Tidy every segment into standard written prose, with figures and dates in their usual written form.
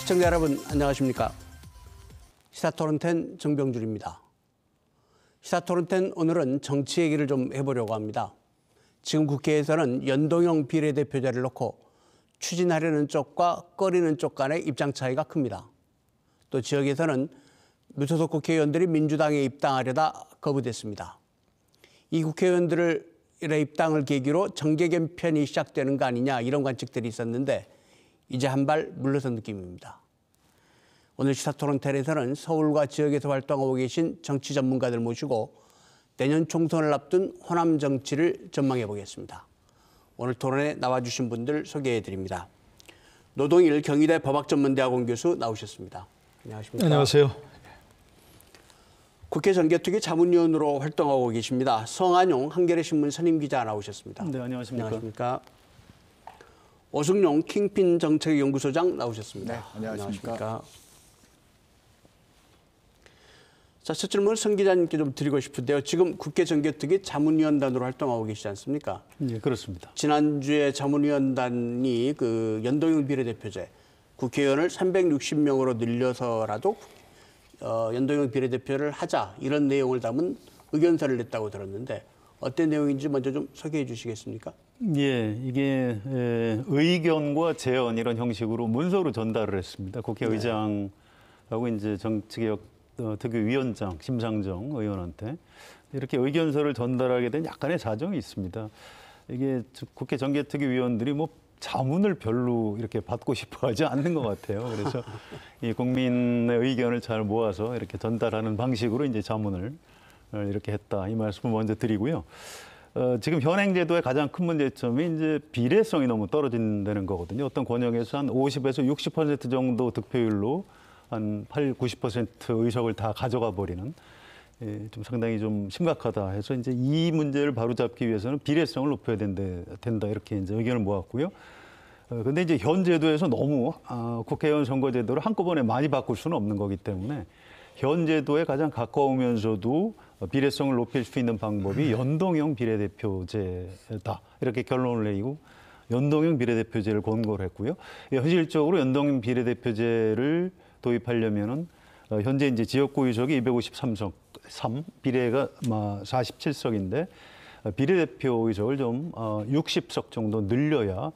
시청자 여러분 안녕하십니까. 시사토론텐 정병준입니다. 시사토론텐 오늘은 정치 얘기를 좀 해보려고 합니다. 지금 국회에서는 연동형 비례대표제를 놓고 추진하려는 쪽과 꺼리는 쪽 간의 입장 차이가 큽니다. 또 지역에서는 무소속 국회의원들이 민주당에 입당하려다 거부됐습니다. 이 국회의원들의 입당을 계기로 정계 개편이 시작되는 거 아니냐 이런 관측들이 있었는데 이제 한 발 물러선 느낌입니다. 오늘 시사토론텐에서는 서울과 지역에서 활동하고 계신 정치 전문가들 모시고 내년 총선을 앞둔 호남 정치를 전망해 보겠습니다. 오늘 토론에 나와주신 분들 소개해 드립니다. 노동일 경희대 법학전문대학원 교수 나오셨습니다. 안녕하십니까? 안녕하세요. 국회 정개특위 자문위원으로 활동하고 계십니다. 성한용 한겨레신문 선임기자 나오셨습니다. 네, 안녕하십니까? 안녕하십니까? 오승용 킹핀 정책연구소장 나오셨습니다. 네, 안녕하십니까? 자, 첫 질문 선 기자님께 좀 드리고 싶은데요. 지금 국회 정개특위 자문위원단으로 활동하고 계시지 않습니까? 네, 그렇습니다. 지난주에 자문위원단이 그 연동형 비례대표제 국회의원을 360명으로 늘려서라도 연동형 비례대표를 하자 이런 내용을 담은 의견서를 냈다고 들었는데 어떤 내용인지 먼저 좀 소개해 주시겠습니까? 예, 이게 의견과 제언 이런 형식으로 문서로 전달을 했습니다. 국회의장하고 이제 정치개혁 특위위원장 심상정 의원한테 이렇게 의견서를 전달하게 된 약간의 사정이 있습니다. 이게 국회 정개특위위원들이 뭐 자문을 별로 이렇게 받고 싶어하지 않는 것 같아요. 그래서 이 국민의 의견을 잘 모아서 이렇게 전달하는 방식으로 이제 자문을 이렇게 했다 이 말씀을 먼저 드리고요. 지금 현행 제도의 가장 큰 문제점이 이제 비례성이 너무 떨어진다는 거거든요. 어떤 권역에서 한 50에서 60% 정도 득표율로 한 80, 90% 의석을 다 가져가 버리는 좀 상당히 좀 심각하다 해서 이제 이 문제를 바로잡기 위해서는 비례성을 높여야 된다 이렇게 이제 의견을 모았고요. 근데 이제 현 제도에서 너무 국회의원 선거제도를 한꺼번에 많이 바꿀 수는 없는 거기 때문에 현 제도에 가장 가까우면서도 비례성을 높일 수 있는 방법이 연동형 비례대표제다 이렇게 결론을 내리고 연동형 비례대표제를 권고를 했고요. 현실적으로 연동형 비례대표제를 도입하려면은 현재 이제 지역구 의석이 253석, 비례가 47석인데 비례대표 의석을 좀 60석 정도 늘려야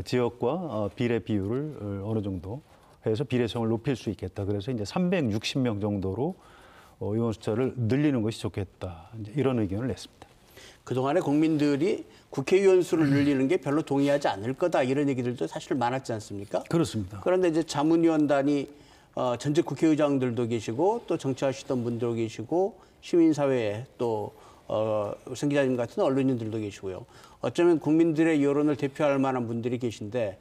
지역과 비례 비율을 어느 정도 해서 비례성을 높일 수 있겠다. 그래서 이제 360명 정도로 의원 숫자를 늘리는 것이 좋겠다. 이제 이런 의견을 냈습니다. 그동안에 국민들이 국회의원 수를 늘리는 게 별로 동의하지 않을 거다 이런 얘기들도 사실 많았지 않습니까? 그렇습니다. 그런데 이제 자문위원단이 전직 국회의장들도 계시고 또 정치하시던 분들도 계시고 시민사회에 또 선 기자님 같은 언론인들도 계시고요. 어쩌면 국민들의 여론을 대표할 만한 분들이 계신데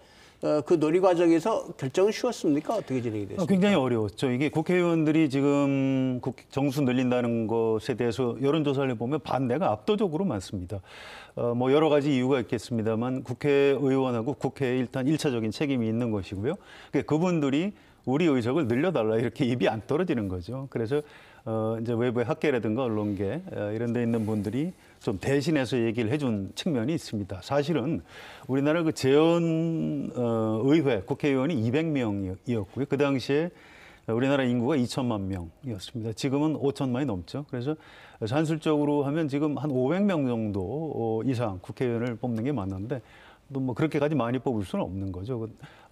그 논의 과정에서 결정은 쉬웠습니까? 어떻게 진행이 됐습니까? 굉장히 어려웠죠. 이게 국회의원들이 지금 정수 늘린다는 것에 대해서 여론조사를 해보면 반대가 압도적으로 많습니다. 뭐 여러 가지 이유가 있겠습니다만 국회의원하고 국회에 일단 1차적인 책임이 있는 것이고요. 그분들이 우리 의석을 늘려달라 이렇게 입이 안 떨어지는 거죠. 그래서 이제 외부의 학계라든가 언론계 이런 데 있는 분들이 좀 대신해서 얘기를 해준 측면이 있습니다. 사실은 우리나라 그 재원 의회 국회의원이 200명이었고요. 그 당시에 우리나라 인구가 2천만 명이었습니다. 지금은 5천만이 넘죠. 그래서 산술적으로 하면 지금 한 500명 정도 이상 국회의원을 뽑는 게 맞는데 또 뭐 그렇게까지 많이 뽑을 수는 없는 거죠.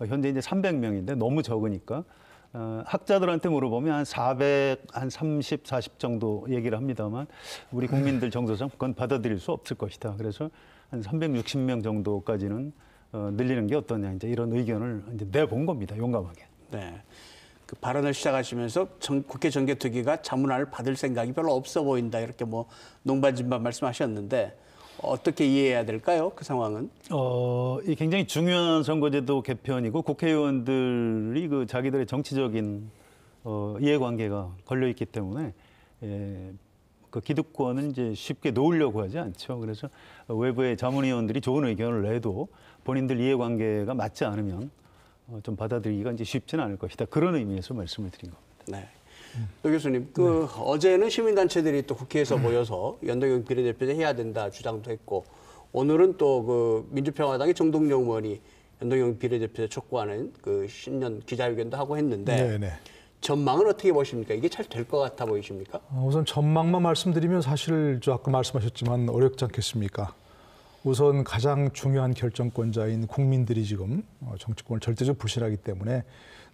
현재 이제 300명인데 너무 적으니까 학자들한테 물어보면 한 400, 한 30, 40 정도 얘기를 합니다만 우리 국민들 정서상 그건 받아들일 수 없을 것이다. 그래서 한 360명 정도까지는 늘리는 게 어떠냐 이제 이런 의견을 이제 내본 겁니다. 용감하게. 네. 그 발언을 시작하시면서 국회 정개특위가 자문안을 받을 생각이 별로 없어 보인다 이렇게 뭐 농반진반 말씀하셨는데 어떻게 이해해야 될까요? 그 상황은? 이 굉장히 중요한 선거제도 개편이고 국회의원들이 그 자기들의 정치적인 이해관계가 걸려 있기 때문에 그 기득권은 이제 쉽게 놓으려고 하지 않죠. 그래서 외부의 자문위원들이 좋은 의견을 내도 본인들 이해관계가 맞지 않으면 좀 받아들이기가 이제 쉽지는 않을 것이다. 그런 의미에서 말씀을 드린 겁니다. 네. 조 교수님, 어제는 시민단체들이 또 국회에서 모여서 연동형 비례대표제 해야 된다 주장도 했고, 오늘은 또 그 민주평화당의 정동영 의원이 연동형 비례대표 촉구하는 그 신년 기자회견도 하고 했는데 네네. 전망은 어떻게 보십니까? 이게 잘 될 것 같아 보이십니까? 우선 전망만 말씀드리면 사실 저 아까 말씀하셨지만 어렵지 않겠습니까? 우선 가장 중요한 결정권자인 국민들이 지금 정치권을 절대적으로 불신하기 때문에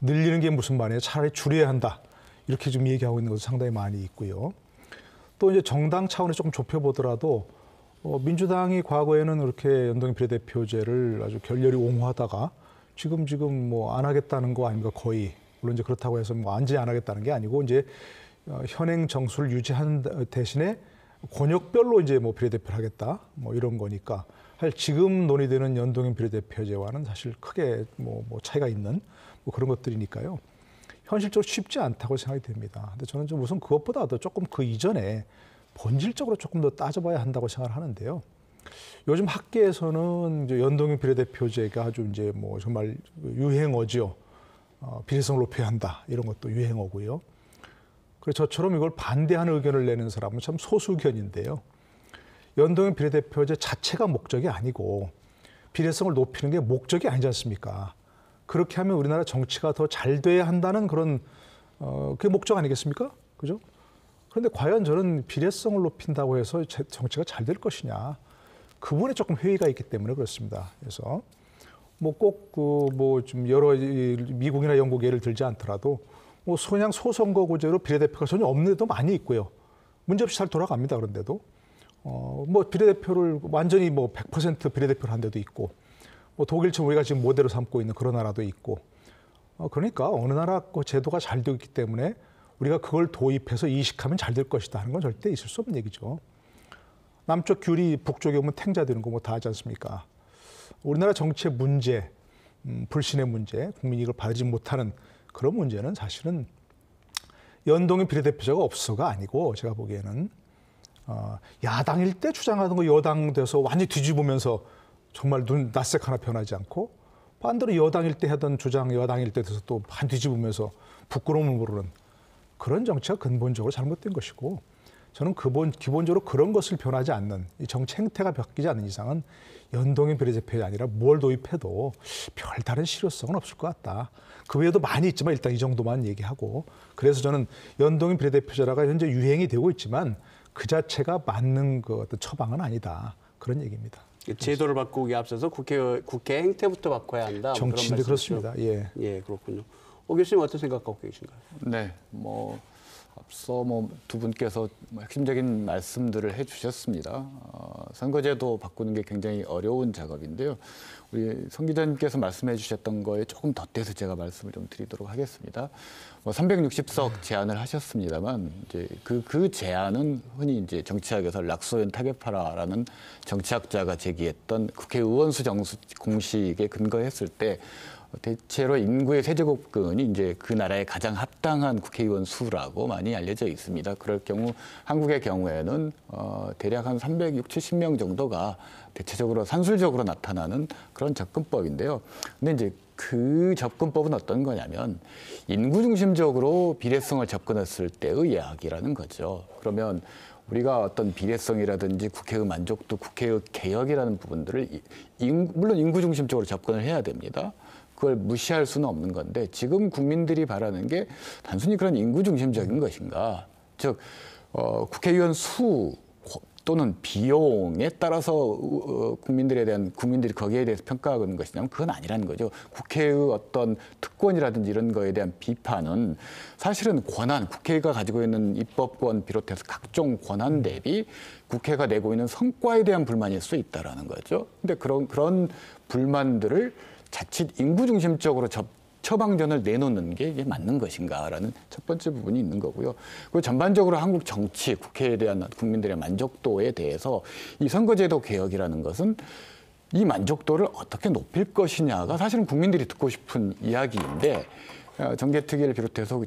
늘리는 게 무슨 말이에요? 차라리 줄여야 한다. 이렇게 좀 얘기하고 있는 것도 상당히 많이 있고요. 또 이제 정당 차원에서 조금 좁혀보더라도 민주당이 과거에는 그렇게 연동형 비례대표제를 아주 결렬히 옹호하다가 지금 뭐 안 하겠다는 거 아닙니까? 거의. 물론 이제 그렇다고 해서 뭐 완전히 안 하겠다는 게 아니고 이제 현행 정수를 유지하는 대신에 권역별로 이제 뭐 비례대표를 하겠다 뭐 이런 거니까 사실 지금 논의되는 연동형 비례대표제와는 사실 크게 뭐 차이가 있는 뭐 그런 것들이니까요. 현실적으로 쉽지 않다고 생각이 됩니다. 근데 저는 좀 우선 그것보다도 조금 그 이전에 본질적으로 조금 더 따져봐야 한다고 생각을 하는데요. 요즘 학계에서는 이제 연동형 비례대표제가 아주 이제 뭐 정말 유행어죠. 비례성을 높여야 한다 이런 것도 유행어고요. 그래서 저처럼 이걸 반대하는 의견을 내는 사람은 참 소수 의견인데요. 연동형 비례대표제 자체가 목적이 아니고 비례성을 높이는 게 목적이 아니지 않습니까? 그렇게 하면 우리나라 정치가 더 잘 돼야 한다는 그런 그게 목적 아니겠습니까? 그죠? 그런데 과연 저는 비례성을 높인다고 해서 정치가 잘 될 것이냐? 그 부분에 조금 회의가 있기 때문에 그렇습니다. 그래서 뭐 꼭 뭐 좀 여러 미국이나 영국 예를 들지 않더라도 뭐 그냥 소선거구제로 비례대표가 전혀 없는 데도 많이 있고요. 문제없이 잘 돌아갑니다. 그런데도 뭐 비례대표를 완전히 뭐 100% 비례대표를 한 데도 있고 뭐 독일처럼 우리가 지금 모델로 삼고 있는 그런 나라도 있고 그러니까 어느 나라 그 제도가 잘 되어 있기 때문에 우리가 그걸 도입해서 이식하면 잘 될 것이다 하는 건 절대 있을 수 없는 얘기죠. 남쪽 귤이 북쪽에 오면 탱자되는 거 뭐 다 하지 않습니까? 우리나라 정치의 문제, 불신의 문제, 국민이 이걸 받지 못하는 그런 문제는 사실은 연동형 비례대표제가 없어가 아니고 제가 보기에는 야당일 때 주장하던 거 여당 돼서 완전히 뒤집으면서 정말 눈 낯색 하나 변하지 않고 반대로 여당일 때 하던 주장 여당일 때 돼서 또 반 뒤집으면서 부끄러움을 모르는 그런 정치가 근본적으로 잘못된 것이고 저는 기본적으로 그런 것을 변하지 않는 이 정치 행태가 바뀌지 않는 이상은 연동형 비례대표가 아니라 뭘 도입해도 별다른 실효성은 없을 것 같다. 그 외에도 많이 있지만 일단 이 정도만 얘기하고 그래서 저는 연동형 비례대표제라가 현재 유행이 되고 있지만 그 자체가 맞는 그 어떤 처방은 아니다. 그런 얘기입니다. 제도를 바꾸기 앞서서 국회 행태부터 바꿔야 한다. 정치인도 그렇습니다. 예. 예, 그렇군요. 교수님 어떤 생각하고 계신가요? 네, 앞서 두 분께서 핵심적인 말씀들을 해주셨습니다. 선거제도 바꾸는 게 굉장히 어려운 작업인데요. 우리 성 기자님께서 말씀해주셨던 거에 조금 덧대서 제가 말씀을 좀 드리도록 하겠습니다. 360석 제안을 하셨습니다만 이제 그 제안은 흔히 이제 정치학에서 락소연 타게파라라는 정치학자가 제기했던 국회의원 수 정수 공식에 근거했을 때. 대체로 인구의 세제곱근이 이제 그 나라의 가장 합당한 국회의원 수라고 많이 알려져 있습니다. 그럴 경우 한국의 경우에는 대략 한 360, 70명 정도가 대체적으로 산술적으로 나타나는 그런 접근법인데요. 근데 이제 그 접근법은 어떤 거냐면 인구 중심적으로 비례성을 접근했을 때의 이야기라는 거죠. 그러면 우리가 어떤 비례성이라든지 국회의 만족도, 국회의 개혁이라는 부분들을 물론 인구 중심적으로 접근을 해야 됩니다. 그걸 무시할 수는 없는 건데 지금 국민들이 바라는 게 단순히 그런 인구 중심적인 것인가? 즉 국회의원 수 또는 비용에 따라서 국민들이 거기에 대해서 평가하는 것이냐면 그건 아니라는 거죠. 국회의 어떤 특권이라든지 이런 거에 대한 비판은 사실은 국회가 가지고 있는 입법권 비롯해서 각종 권한 대비 국회가 내고 있는 성과에 대한 불만일 수 있다라는 거죠. 근데 그런 불만들을 자칫 인구 중심적으로 처방전을 내놓는 게 이게 맞는 것인가라는 첫 번째 부분이 있는 거고요. 그리고 전반적으로 한국 정치, 국회에 대한 국민들의 만족도에 대해서 이 선거제도 개혁이라는 것은 이 만족도를 어떻게 높일 것이냐가 사실은 국민들이 듣고 싶은 이야기인데 정개특위를 비롯해서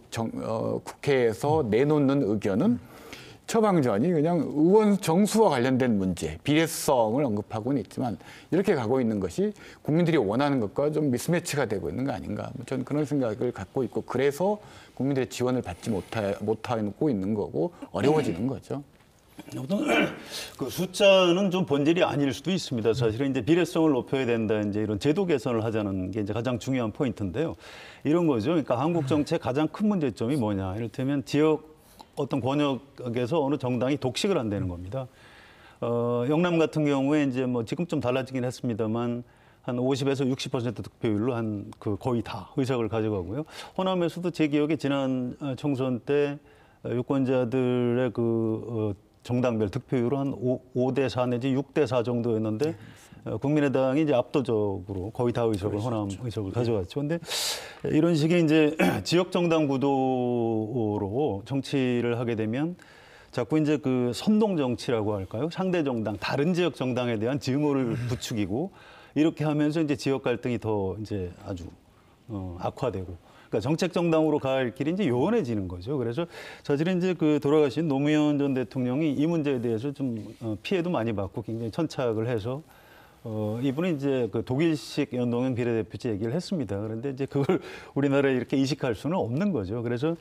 국회에서 내놓는 의견은 처방전이 그냥 의원 정수와 관련된 문제, 비례성을 언급하고는 있지만 이렇게 가고 있는 것이 국민들이 원하는 것과 좀 미스매치가 되고 있는 거 아닌가. 저는 그런 생각을 갖고 있고 그래서 국민들의 지원을 받지 못하고 있는 거고 어려워지는 거죠. 어떤 그 숫자는 좀 본질이 아닐 수도 있습니다. 사실은 이제 비례성을 높여야 된다, 이제 이런 제도 개선을 하자는 게 이제 가장 중요한 포인트인데요. 이런 거죠. 그러니까 한국 정치의 가장 큰 문제점이 뭐냐? 이를테면 지역 어떤 권역에서 어느 정당이 독식을 한다는 겁니다. 영남 같은 경우에 이제 뭐 지금 좀 달라지긴 했습니다만 한 50에서 60% 득표율로 한 그 거의 다 의석을 가져가고요. 호남에서도 제 기억에 지난 총선 때 유권자들의 그 정당별 득표율은 한 5대 4 내지 6대 4 정도였는데 국민의당이 이제 압도적으로 거의 다 의석을 호남 의석을 가져갔죠. 근데 이런 식의 이제 지역 정당 구도로 정치를 하게 되면 자꾸 이제 그 선동 정치라고 할까요? 상대 정당, 다른 지역 정당에 대한 증오를 부추기고 이렇게 하면서 이제 지역 갈등이 더 이제 아주 악화되고. 그러니까 정책 정당으로 갈 길이 이제 요원해지는 거죠. 그래서 사실은 이제 그 돌아가신 노무현 전 대통령이 이 문제에 대해서 좀 피해도 많이 받고 굉장히 천착을 해서 이분은 이제 그 독일식 연동형 비례대표제 얘기를 했습니다. 그런데 이제 그걸 우리나라에 이렇게 이식할 수는 없는 거죠. 그래서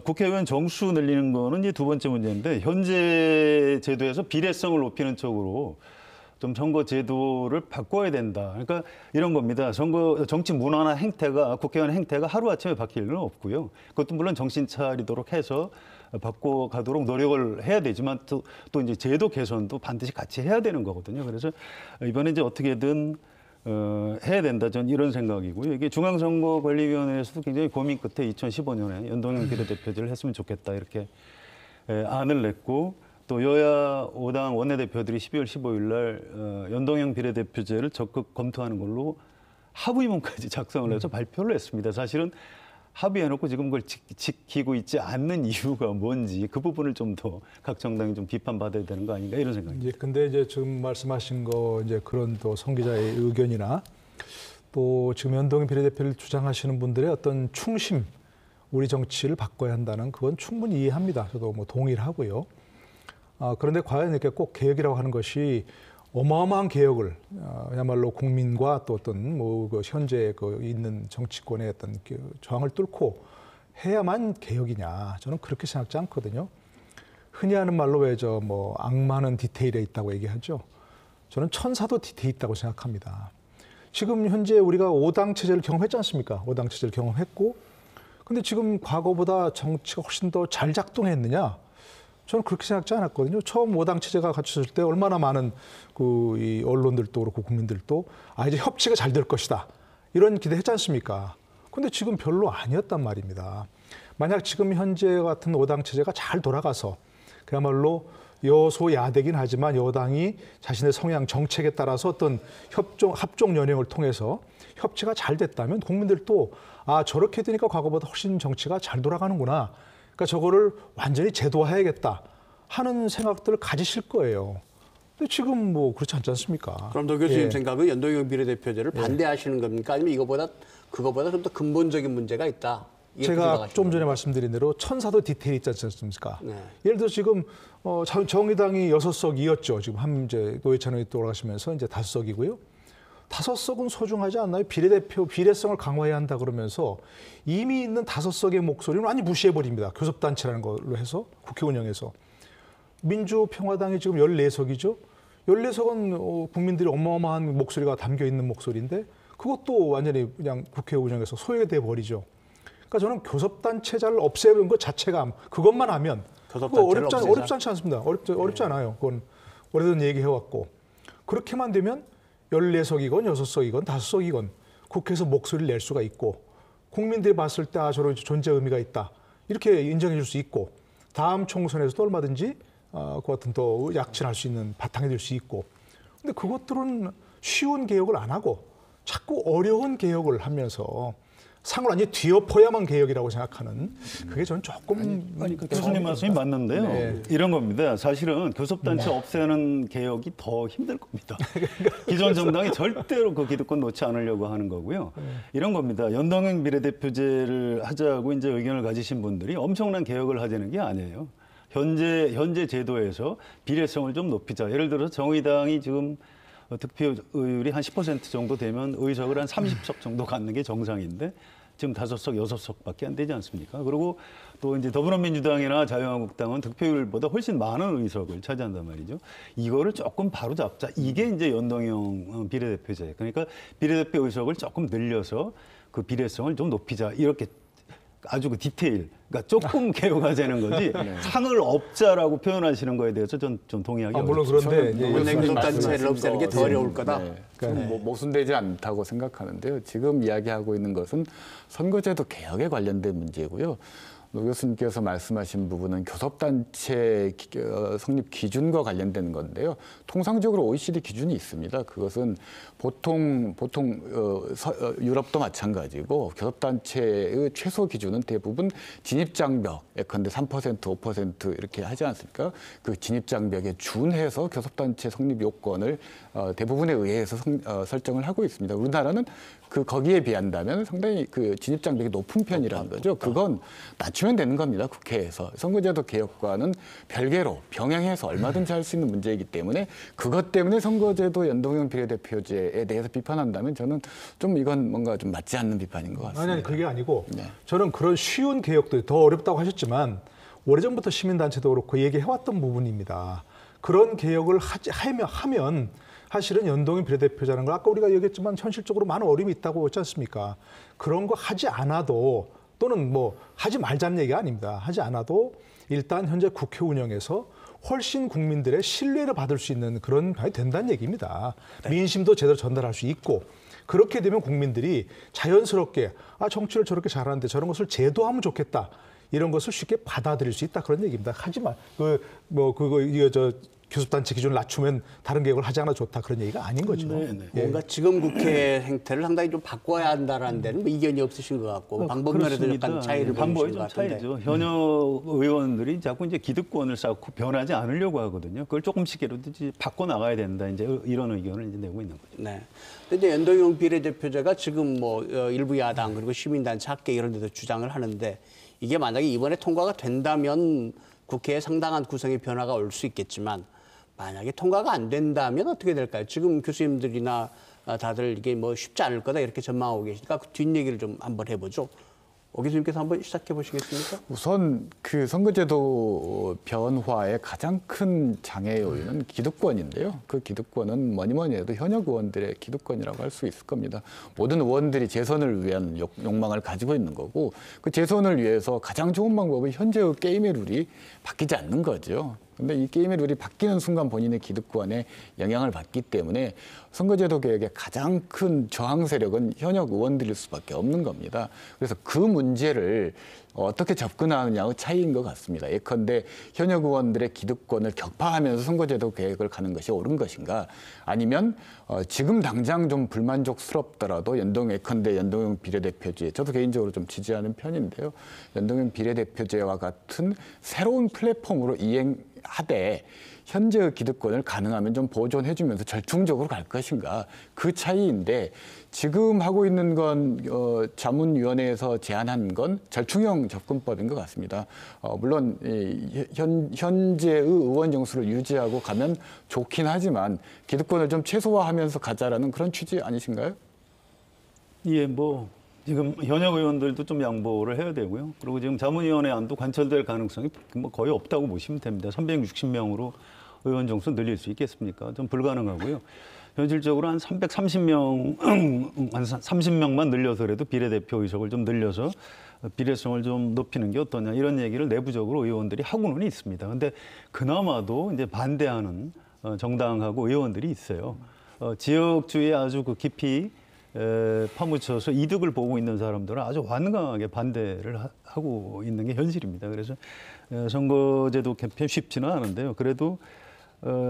국회의원 정수 늘리는 거는 이제 두 번째 문제인데 현재 제도에서 비례성을 높이는 쪽으로 좀 선거 제도를 바꿔야 된다. 그러니까 이런 겁니다. 선거 정치 문화나 행태가 국회의원 행태가 하루아침에 바뀔 일은 없고요. 그것도 물론 정신 차리도록 해서 바꿔가도록 노력을 해야 되지만 또 이제 제도 개선도 반드시 같이 해야 되는 거거든요. 그래서 이번에 이제 어떻게든 해야 된다. 전 이런 생각이고요. 이게 중앙선거관리위원회에서도 굉장히 고민 끝에 2015년에 연동형 비례대표제를 했으면 좋겠다. 이렇게 안을 냈고 또 여야 5당 원내대표들이 12월 15일 날 연동형 비례대표제를 적극 검토하는 걸로 합의문까지 작성을 해서 발표를 했습니다. 사실은 합의해놓고 지금 그걸 지키고 있지 않는 이유가 뭔지 그 부분을 좀 더 각 정당이 좀 비판받아야 되는 거 아닌가 이런 생각입니다. 이제 근데 이제 지금 말씀하신 거 이제 그런 또 성 기자의 의견이나 또 지금 연동형 비례대표를 주장하시는 분들의 어떤 충심, 우리 정치를 바꿔야 한다는 그건 충분히 이해합니다. 저도 뭐 동의를 하고요. 그런데 과연 이렇게 꼭 개혁이라고 하는 것이 어마어마한 개혁을 야말로 국민과 또 어떤 뭐 그 현재 그 있는 정치권의 어떤 저항을 뚫고 해야만 개혁이냐? 저는 그렇게 생각지 않거든요. 흔히 하는 말로 왜 저 뭐 악마는 디테일에 있다고 얘기하죠. 저는 천사도 디테일에 있다고 생각합니다. 지금 현재 우리가 5당 체제를 경험했지 않습니까? 5당 체제를 경험했고, 근데 지금 과거보다 정치가 훨씬 더 잘 작동했느냐? 저는 그렇게 생각지 않았거든요. 처음 5당 체제가 갖춰졌을 때 얼마나 많은 이 언론들도 그렇고 국민들도 이제 협치가 잘 될 것이다. 이런 기대했지 않습니까? 근데 지금 별로 아니었단 말입니다. 만약 지금 현재 같은 5당 체제가 잘 돌아가서 그야말로 여소야대긴 하지만 여당이 자신의 성향 정책에 따라서 어떤 합종 연행을 통해서 협치가 잘 됐다면 국민들도 저렇게 되니까 과거보다 훨씬 정치가 잘 돌아가는구나. 그러니까 저거를 완전히 제도화해야겠다 하는 생각들을 가지실 거예요. 근데 지금 뭐 그렇지 않지 않습니까? 그럼 도 교수님 생각은 연동형 비례대표제를 반대하시는 겁니까? 아니면 그거보다 좀 더 근본적인 문제가 있다? 제가 좀 전에 말씀드린 대로 천사도 디테일이 있지 않습니까? 네. 예를 들어 지금 정의당이 6석이었죠. 지금 이제 노회찬 의원이 돌아가시면서 이제 5석이고요. 5석은 소중하지 않나요? 비례성을 강화해야 한다 그러면서 이미 있는 5석의 목소리는 완전히 무시해버립니다. 교섭단체라는 걸로 해서 국회 운영에서. 민주평화당이 지금 14석이죠. 14석은 국민들이 어마어마한 목소리가 담겨있는 목소리인데 그것도 완전히 그냥 국회 운영에서 소외돼 버리죠. 그러니까 저는 교섭단체자를 없애는 것 자체가 그것만 하면 어렵지 않지 않습니다. 어렵지 않아요. 그건 오래전 얘기해왔고 그렇게만 되면 14석이건 6석이건 5석이건 국회에서 목소리를 낼 수가 있고 국민들이 봤을 때 저런 존재 의미가 있다. 이렇게 인정해 줄 수 있고 다음 총선에서도 얼마든지 그 같은 또 약진할 수 있는 바탕이 될 수 있고 근데 그것들은 쉬운 개혁을 안 하고 자꾸 어려운 개혁을 하면서 상을 완전히 뒤엎어야만 개혁이라고 생각하는 그게 저는 조금 교수님 말씀이 맞는데요. 네. 이런 겁니다. 사실은 교섭단체 없애는 개혁이 더 힘들 겁니다. 기존 정당이 절대로 그 기득권 놓지 않으려고 하는 거고요. 이런 겁니다. 연동형 비례대표제를 하자고 이제 의견을 가지신 분들이 엄청난 개혁을 하자는 게 아니에요. 현재 제도에서 비례성을 좀 높이자. 예를 들어서 정의당이 지금 득표율이 한 10% 정도 되면 의석을 한 30석 정도 갖는 게 정상인데 지금 5석, 6석밖에 안 되지 않습니까? 그리고 또 이제 더불어민주당이나 자유한국당은 득표율보다 훨씬 많은 의석을 차지한단 말이죠. 이거를 조금 바로잡자. 이게 이제 연동형 비례대표제. 그러니까 비례대표 의석을 조금 늘려서 그 비례성을 좀 높이자. 이렇게 아주 그 디테일, 그러니까 조금 개요가 되는 거지 상을 업자라고 표현하시는 거에 대해서 전 좀 동의하기 물론 어렵습니다. 그런데 원내 교섭단체를 없애는 게 더 어려울 거다. 좀 모순되지 않다고 생각하는데요. 지금 이야기하고 있는 것은 선거제도 개혁에 관련된 문제고요. 노 교수님께서 말씀하신 부분은 교섭단체 성립 기준과 관련된 건데요. 통상적으로 OECD 기준이 있습니다. 그것은 보통 유럽도 마찬가지고 교섭단체의 최소 기준은 대부분 진입장벽, 예컨대 3%, 5% 이렇게 하지 않습니까? 그 진입장벽에 준해서 교섭단체 성립 요건을 대부분에 의해서 설정을 하고 있습니다. 우리나라는 거기에 비한다면 상당히 그 진입장벽이 높은 편이라는 거죠. 그건 낮추면 되는 겁니다. 국회에서. 선거제도 개혁과는 별개로 병행해서 얼마든지 할 수 있는 문제이기 때문에 그것 때문에 선거제도 연동형 비례대표제에 대해서 비판한다면 저는 좀 이건 뭔가 좀 맞지 않는 비판인 것 같습니다. 아니 그게 아니고 저는 그런 쉬운 개혁도 더 어렵다고 하셨지만 오래전부터 시민단체도 그렇고 얘기해왔던 부분입니다. 그런 개혁을 하면 사실은 연동형 비례대표제라는 걸 아까 우리가 얘기했지만 현실적으로 많은 어려움이 있다고 했지 않습니까? 그런 거 하지 않아도 또는 뭐 하지 말자는 얘기가 아닙니다. 하지 않아도 일단 현재 국회 운영에서 훨씬 국민들의 신뢰를 받을 수 있는 그런 방이 된다는 얘기입니다. 민심도 제대로 전달할 수 있고 그렇게 되면 국민들이 자연스럽게 정치를 저렇게 잘하는데 저런 것을 제도하면 좋겠다. 이런 것을 쉽게 받아들일 수 있다. 그런 얘기입니다. 하지만 교섭단체 기준을 낮추면 다른 개혁을 하지 않아 좋다 그런 얘기가 아닌 거죠. 뭔가 지금 국회 행태를 상당히 좀 바꿔야 한다라는 데는 뭐 이견이 없으신 것 같고 방법론에도 약간 차이를 방법이 보이신 좀 것 같은데. 차이죠. 현역 의원들이 자꾸 이제 기득권을 쌓고 변하지 않으려고 하거든요. 그걸 조금씩이라도 이제 바꿔 나가야 된다. 이제 이런 의견을 이제 내고 있는 거죠. 네. 근데 이제 연동형 비례대표제가 지금 뭐 일부 야당 그리고 시민단체 학계 이런 데도 주장을 하는데 이게 만약에 이번에 통과가 된다면 국회에 상당한 구성의 변화가 올 수 있겠지만 만약에 통과가 안 된다면 어떻게 될까요? 지금 교수님들이나 다들 이게 뭐 쉽지 않을 거다 이렇게 전망하고 계시니까 그 뒷얘기를 좀 한번 해보죠. 오 교수님께서 한번 시작해 보시겠습니까? 우선 그 선거제도 변화의 가장 큰 장애 요인은 기득권인데요. 그 기득권은 뭐니 해도 현역 의원들의 기득권이라고 할 수 있을 겁니다. 모든 의원들이 재선을 위한 욕망을 가지고 있는 거고 그 재선을 위해서 가장 좋은 방법은 현재의 게임의 룰이 바뀌지 않는 거죠. 근데 이 게임의 룰이 바뀌는 순간 본인의 기득권에 영향을 받기 때문에 선거제도 개혁의 가장 큰 저항 세력은 현역 의원들일 수밖에 없는 겁니다. 그래서 그 문제를 어떻게 접근하느냐의 차이인 것 같습니다. 예컨대 현역 의원들의 기득권을 격파하면서 선거제도 개혁을 가는 것이 옳은 것인가 아니면 지금 당장 좀 불만족스럽더라도 예컨대 연동형 비례대표제 저도 개인적으로 좀 지지하는 편인데요. 연동형 비례대표제와 같은 새로운 플랫폼으로 이행하되 현재의 기득권을 가능하면 좀 보존해주면서 절충적으로 갈 것인가 그 차이인데 지금 하고 있는 건 자문위원회에서 제안한 건 절충형 접근법인 것 같습니다. 물론 현재의 의원 정수를 유지하고 가면 좋긴 하지만 기득권을 좀 최소화하면서 가자라는 그런 취지 아니신가요? 예, 뭐 지금 현역 의원들도 좀 양보를 해야 되고요. 그리고 지금 자문위원회 안도 관철될 가능성이 뭐 거의 없다고 보시면 됩니다. 360명으로 의원 정수 늘릴 수 있겠습니까? 좀 불가능하고요. 현실적으로 한 330명, 한 30명만 늘려서라도 비례대표 의석을 좀 늘려서 비례성을 좀 높이는 게 어떠냐 이런 얘기를 내부적으로 의원들이 하고는 있습니다. 근데 그나마도 이제 반대하는 정당하고 의원들이 있어요. 지역주의에 아주 그 깊이 파묻혀서 이득을 보고 있는 사람들은 아주 완강하게 반대를 하고 있는 게 현실입니다. 그래서 선거제도 개편 쉽지는 않은데요. 그래도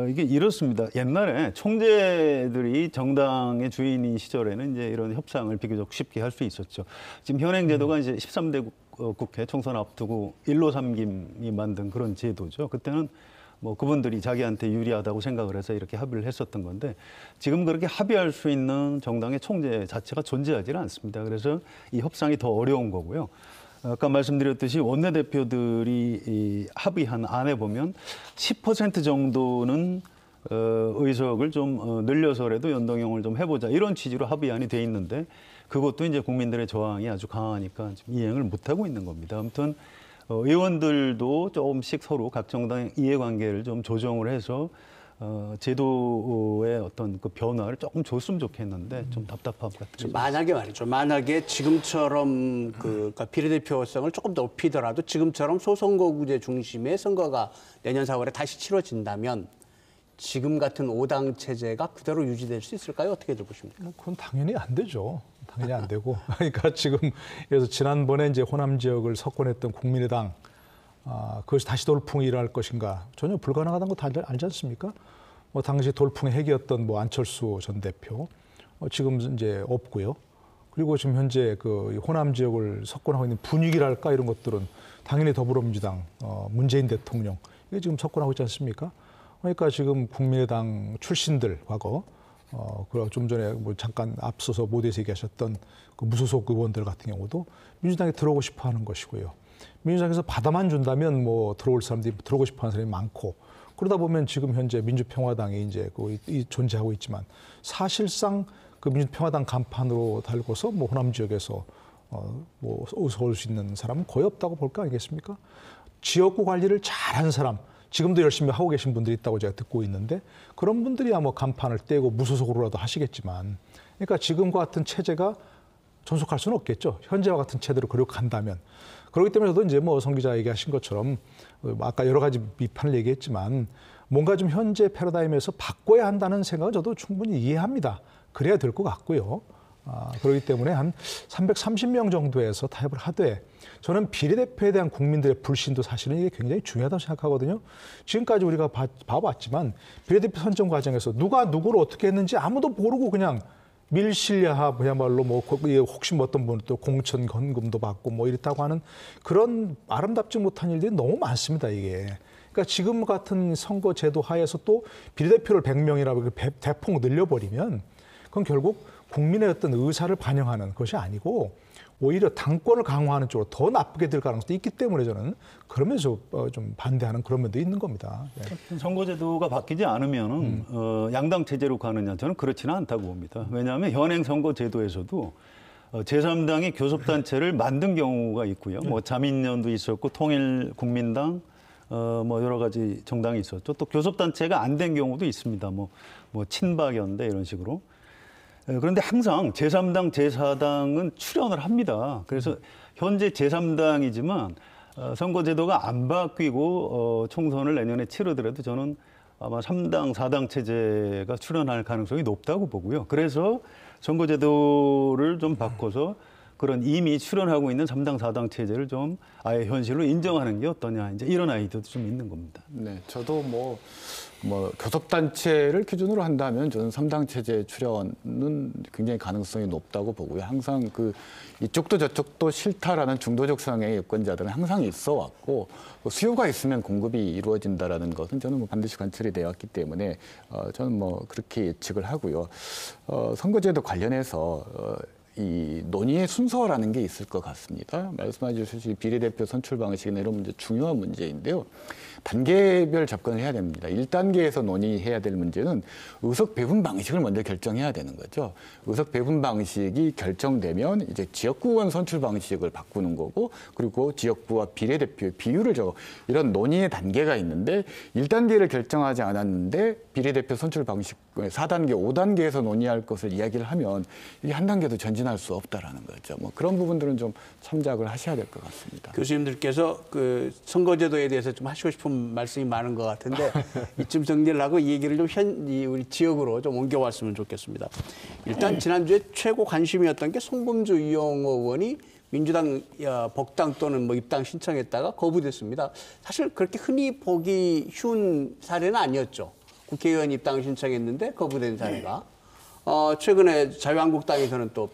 이게 이렇습니다. 옛날에 총재들이 정당의 주인인 시절에는 이제 이런 협상을 비교적 쉽게 할 수 있었죠. 지금 현행 제도가 이제 13대 국회 총선 앞두고 1로 삼김이 만든 그런 제도죠. 그때는 뭐 그분들이 자기한테 유리하다고 생각을 해서 이렇게 합의를 했었던 건데 지금 그렇게 합의할 수 있는 정당의 총재 자체가 존재하지는 않습니다. 그래서 이 협상이 더 어려운 거고요. 아까 말씀드렸듯이 원내대표들이 이 합의한 안에 보면 10% 정도는 의석을 좀 늘려서라도 연동형을 좀 해보자 이런 취지로 합의안이 돼 있는데 그것도 이제 국민들의 저항이 아주 강하니까 지금 이행을 못하고 있는 겁니다. 아무튼 의원들도 조금씩 서로 각 정당 이해관계를 좀 조정을 해서 제도의 어떤 그 변화를 조금 줬으면 좋겠는데 좀 답답함 같은 게 만약에 말이죠. 만약에 지금처럼 그러니까 비례대표성을 조금 높이더라도 지금처럼 소선거구제 중심의 선거가 내년 4월에 다시 치러진다면 지금 같은 5당 체제가 그대로 유지될 수 있을까요? 어떻게들 보십니까? 그건 당연히 안 되죠. 당연히 안 되고. 그러니까 지금 그래서 지난번에 이제 호남 지역을 석권했던 국민의당 그것이 다시 돌풍이 일어날 것인가 전혀 불가능하다는 거 다 알지 않습니까? 뭐 당시 돌풍의 핵이었던 뭐 안철수 전 대표 지금 이제 없고요. 그리고 지금 현재 그 호남 지역을 석권하고 있는 분위기랄까 이런 것들은 당연히 더불어민주당 문재인 대통령 이게 지금 석권하고 있지 않습니까? 그러니까 지금 국민의당 출신들 과거 그 좀 전에 뭐 잠깐 앞서서 모두에서 얘기하셨던 그 무소속 의원들 같은 경우도 민주당에 들어오고 싶어하는 것이고요. 민주당에서 받아만 준다면 뭐 들어올 사람들이 들어오고 싶어하는 사람이 많고 그러다 보면 지금 현재 민주평화당이 이제 존재하고 있지만 사실상 그 민주평화당 간판으로 달고서 뭐 호남 지역에서 뭐 올 수 있는 사람은 거의 없다고 볼 거 아니겠습니까? 지역구 관리를 잘한 사람. 지금도 열심히 하고 계신 분들이 있다고 제가 듣고 있는데 그런 분들이야 뭐 간판을 떼고 무소속으로라도 하시겠지만 그러니까 지금과 같은 체제가 존속할 수는 없겠죠. 현재와 같은 체제로 그렇게 간다면. 그렇기 때문에 저도 이제 뭐 성 기자 얘기하신 것처럼 아까 여러 가지 비판을 얘기했지만 뭔가 좀 현재 패러다임에서 바꿔야 한다는 생각은 저도 충분히 이해합니다. 그래야 될 것 같고요. 그렇기 때문에 한 330명 정도에서 타협을 하되 저는 비례대표에 대한 국민들의 불신도 사실은 이게 굉장히 중요하다고 생각하거든요. 지금까지 우리가 봐왔지만 비례대표 선정 과정에서 누가 누구를 어떻게 했는지 아무도 모르고 그냥 밀실야합이야말로 뭐 혹시 뭐 어떤 분은 또 공천 건금도 받고 뭐 이랬다고 하는 그런 아름답지 못한 일들이 너무 많습니다, 이게. 그러니까 지금 같은 선거 제도 하에서 또 비례대표를 100명이라고 대폭 늘려버리면 그건 결국 국민의 어떤 의사를 반영하는 것이 아니고 오히려 당권을 강화하는 쪽으로 더 나쁘게 될 가능성도 있기 때문에 저는 그러면서 좀 반대하는 그런 면도 있는 겁니다. 네. 선거제도가 바뀌지 않으면 양당 체제로 가느냐 저는 그렇지는 않다고 봅니다. 왜냐하면 현행 선거제도에서도 제3당이 교섭단체를 만든 경우가 있고요. 뭐 자민련도 있었고 통일국민당 뭐 여러 가지 정당이 있었죠. 또 교섭단체가 안 된 경우도 있습니다. 뭐 친박연대 이런 식으로. 그런데 항상 제3당, 제4당은 출연을 합니다. 그래서 현재 제3당이지만 선거제도가 안 바뀌고 총선을 내년에 치르더라도 저는 아마 3당, 4당 체제가 출연할 가능성이 높다고 보고요. 그래서 선거제도를 좀 바꿔서 그런 이미 출연하고 있는 3당, 4당 체제를 좀 아예 현실로 인정하는 게 어떠냐. 이제 이런 아이디어도 좀 있는 겁니다. 네, 저도 뭐 교섭단체를 기준으로 한다면 저는 3당 체제 출연은 굉장히 가능성이 높다고 보고요. 항상 그 이쪽도 저쪽도 싫다라는 중도적 성향의 유권자들은 항상 있어 왔고 수요가 있으면 공급이 이루어진다라는 것은 저는 뭐 반드시 관철이 되어 왔기 때문에 저는 뭐 그렇게 예측을 하고요. 선거제도 관련해서 이 논의의 순서라는 게 있을 것 같습니다. 말씀해 주신 비례대표 선출 방식이나 이런 문제 중요한 문제인데요. 단계별 접근을 해야 됩니다. 1단계에서 논의해야 될 문제는 의석 배분 방식을 먼저 결정해야 되는 거죠. 의석 배분 방식이 결정되면 이제 지역구 의원 선출 방식을 바꾸는 거고 그리고 지역구와 비례대표의 비율을 이런 논의의 단계가 있는데 1단계를 결정하지 않았는데 비례대표 선출 방식 4단계, 5단계에서 논의할 것을 이야기를 하면 이게 한 단계도 전진할 수 없다라는 거죠. 뭐 그런 부분들은 좀 참작을 하셔야 될 것 같습니다. 교수님들께서 그 선거제도에 대해서 좀 하시고 싶은 말씀이 많은 것 같은데 이쯤 정리를 하고 이 얘기를 좀 우리 지역으로 좀 옮겨왔으면 좋겠습니다. 일단 지난주에 최고 관심이었던 게 송범주 이용호 의원이 민주당 복당 또는 뭐 입당 신청했다가 거부됐습니다. 사실 그렇게 흔히 보기 쉬운 사례는 아니었죠. 국회의원 입당 신청했는데 거부된 사례가. 최근에 자유한국당에서는 또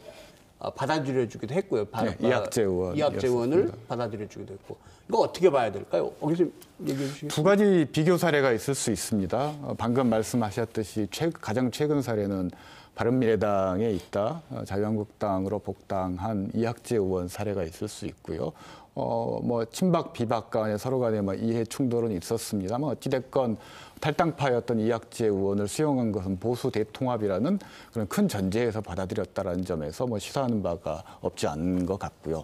받아들여주기도 했고요. 이학재 의원을 받아들여주기도 했고. 이거 어떻게 봐야 될까요? 교수님 얘기해 주시겠어요? 두 가지 비교 사례가 있을 수 있습니다. 방금 말씀하셨듯이 가장 최근 사례는 바른미래당에 있다 자유한국당으로 복당한 이학재 의원 사례가 있을 수 있고요. 뭐 친박 비박 간에 서로 간에 뭐 이해 충돌은 있었습니다만 어찌됐건 탈당파였던 이학재 의원을 수용한 것은 보수 대통합이라는 그런 큰 전제에서 받아들였다라는 점에서 뭐 시사하는 바가 없지 않은 것 같고요.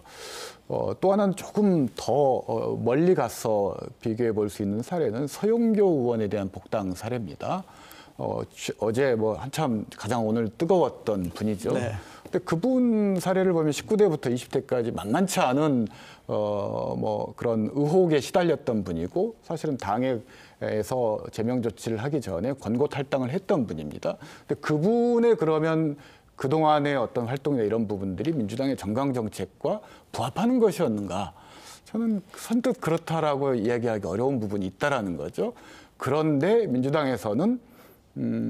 또 하나는 조금 더 멀리 가서 비교해 볼 수 있는 사례는 서용교 의원에 대한 복당 사례입니다. 어제 뭐 한참 가장 오늘 뜨거웠던 분이죠. 네. 근데 그분 사례를 보면 19대부터 20대까지 만만치 않은 뭐 그런 의혹에 시달렸던 분이고 사실은 당에서 제명 조치를 하기 전에 권고 탈당을 했던 분입니다. 근데 그분의 그러면 그동안의 어떤 활동이나 이런 부분들이 민주당의 정강 정책과 부합하는 것이었는가? 저는 선뜻 그렇다라고 이야기하기 어려운 부분이 있다라는 거죠. 그런데 민주당에서는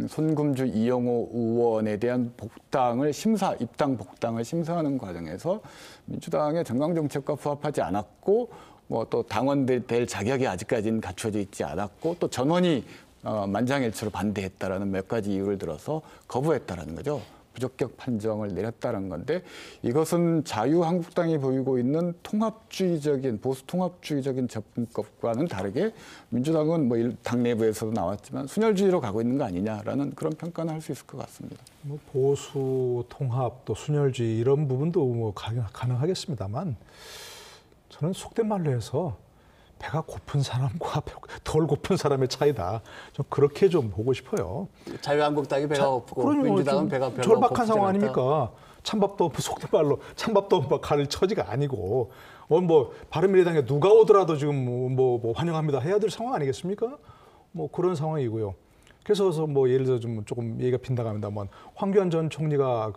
손금주 이영호 의원에 대한 입당 복당을 심사하는 과정에서 민주당의 정강 정책과 부합하지 않았고 뭐 또 당원들 될 자격이 아직까지는 갖춰져 있지 않았고 또 전원이 만장일치로 반대했다라는 몇 가지 이유를 들어서 거부했다라는 거죠. 부적격 판정을 내렸다는 건데 이것은 자유한국당이 보이고 있는 보수 통합주의적인 접근법과는 다르게 민주당은 뭐 당 내부에서도 나왔지만 순혈주의로 가고 있는 거 아니냐라는 그런 평가는 할 수 있을 것 같습니다. 뭐 보수 통합 또 순혈주의 이런 부분도 뭐 가능하겠습니다만 저는 속된 말로 해서 배가 고픈 사람과 덜 고픈 사람의 차이다. 좀 그렇게 좀 보고 싶어요. 자유한국당이 배가 고프고 민주당은 배가 별로 절박한 상황 않다. 아닙니까? 찬밥도 속된 말로 찬밥도 뭐 가릴 처지가 아니고 뭐 바른미래당에 누가 오더라도 지금 뭐 환영합니다 해야 될 상황 아니겠습니까? 뭐 그런 상황이고요. 그래서 뭐 예를 들어 좀 조금 얘기가 빈다갑니다만 황교안 전 총리가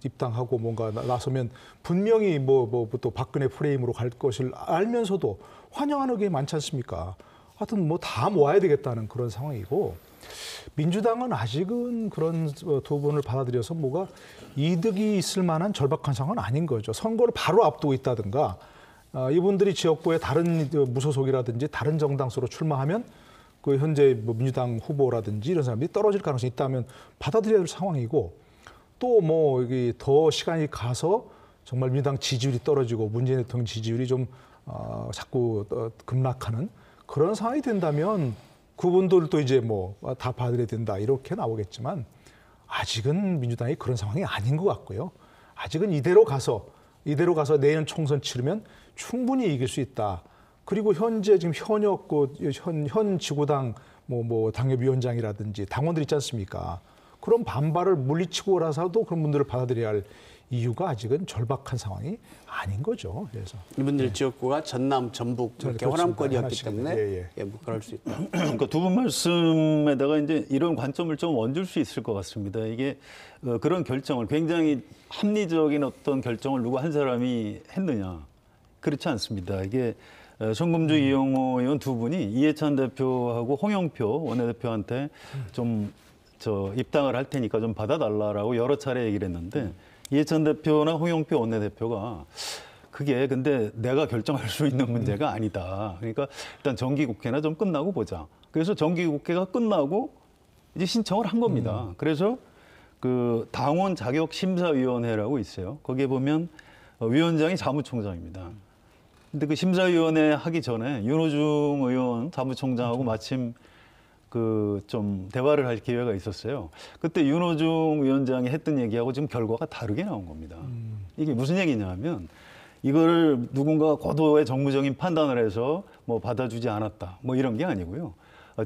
입당하고 뭔가 나서면 분명히 뭐 또 박근혜 프레임으로 갈 것을 알면서도 환영하는 게 많지 않습니까? 하여튼 뭐 다 모아야 되겠다는 그런 상황이고 민주당은 아직은 그런 두 분을 받아들여서 뭐가 이득이 있을 만한 절박한 상황은 아닌 거죠. 선거를 바로 앞두고 있다든가 이분들이 지역구에 다른 무소속이라든지 다른 정당수로 출마하면 그 현재 뭐 민주당 후보라든지 이런 사람들이 떨어질 가능성이 있다면 받아들여야 될 상황이고 또 뭐 이게 더 시간이 가서 정말 민주당 지지율이 떨어지고 문재인 대통령 지지율이 좀 자꾸 급락하는 그런 상황이 된다면 그분들도 이제 뭐 다 받아들여야 된다 이렇게 나오겠지만 아직은 민주당이 그런 상황이 아닌 것 같고요. 아직은 이대로 가서 내년 총선 치르면 충분히 이길 수 있다. 그리고 현재 지금 현역 현 지구당 뭐 당협위원장이라든지 당원들 있지 않습니까? 그런 반발을 물리치고라서도 그런 분들을 받아들여야 할 이유가 아직은 절박한 상황이 아닌 거죠. 그래서 이분들 지역구가 전남, 전북 이렇게 호남권이었기 때문에 뭐 그럴 수 있다. 그러니까 두 분 말씀에다가 이제 이런 관점을 좀 얹을 수 있을 것 같습니다. 이게 그런 결정을 굉장히 합리적인 어떤 결정을 누구 한 사람이 했느냐 그렇지 않습니다. 이게 손금주 이영호 의원 두 분이 이해찬 대표하고 홍영표 원내대표한테 좀 입당을 할 테니까 좀 받아달라라고 여러 차례 얘기를 했는데 이해찬 대표나 홍영표 원내대표가 그게 근데 내가 결정할 수 있는 문제가 아니다. 그러니까 일단 정기국회나 좀 끝나고 보자. 그래서 정기국회가 끝나고 이제 신청을 한 겁니다. 그래서 그 당원 자격 심사위원회라고 있어요. 거기에 보면 위원장이 사무총장입니다. 근데 그 심사위원회 하기 전에 윤호중 의원 사무총장하고 마침 그 좀 대화를 할 기회가 있었어요. 그때 윤호중 위원장이 했던 얘기하고 지금 결과가 다르게 나온 겁니다. 이게 무슨 얘기냐면 이거를 누군가 고도의 정무적인 판단을 해서 뭐 받아주지 않았다. 뭐 이런 게 아니고요.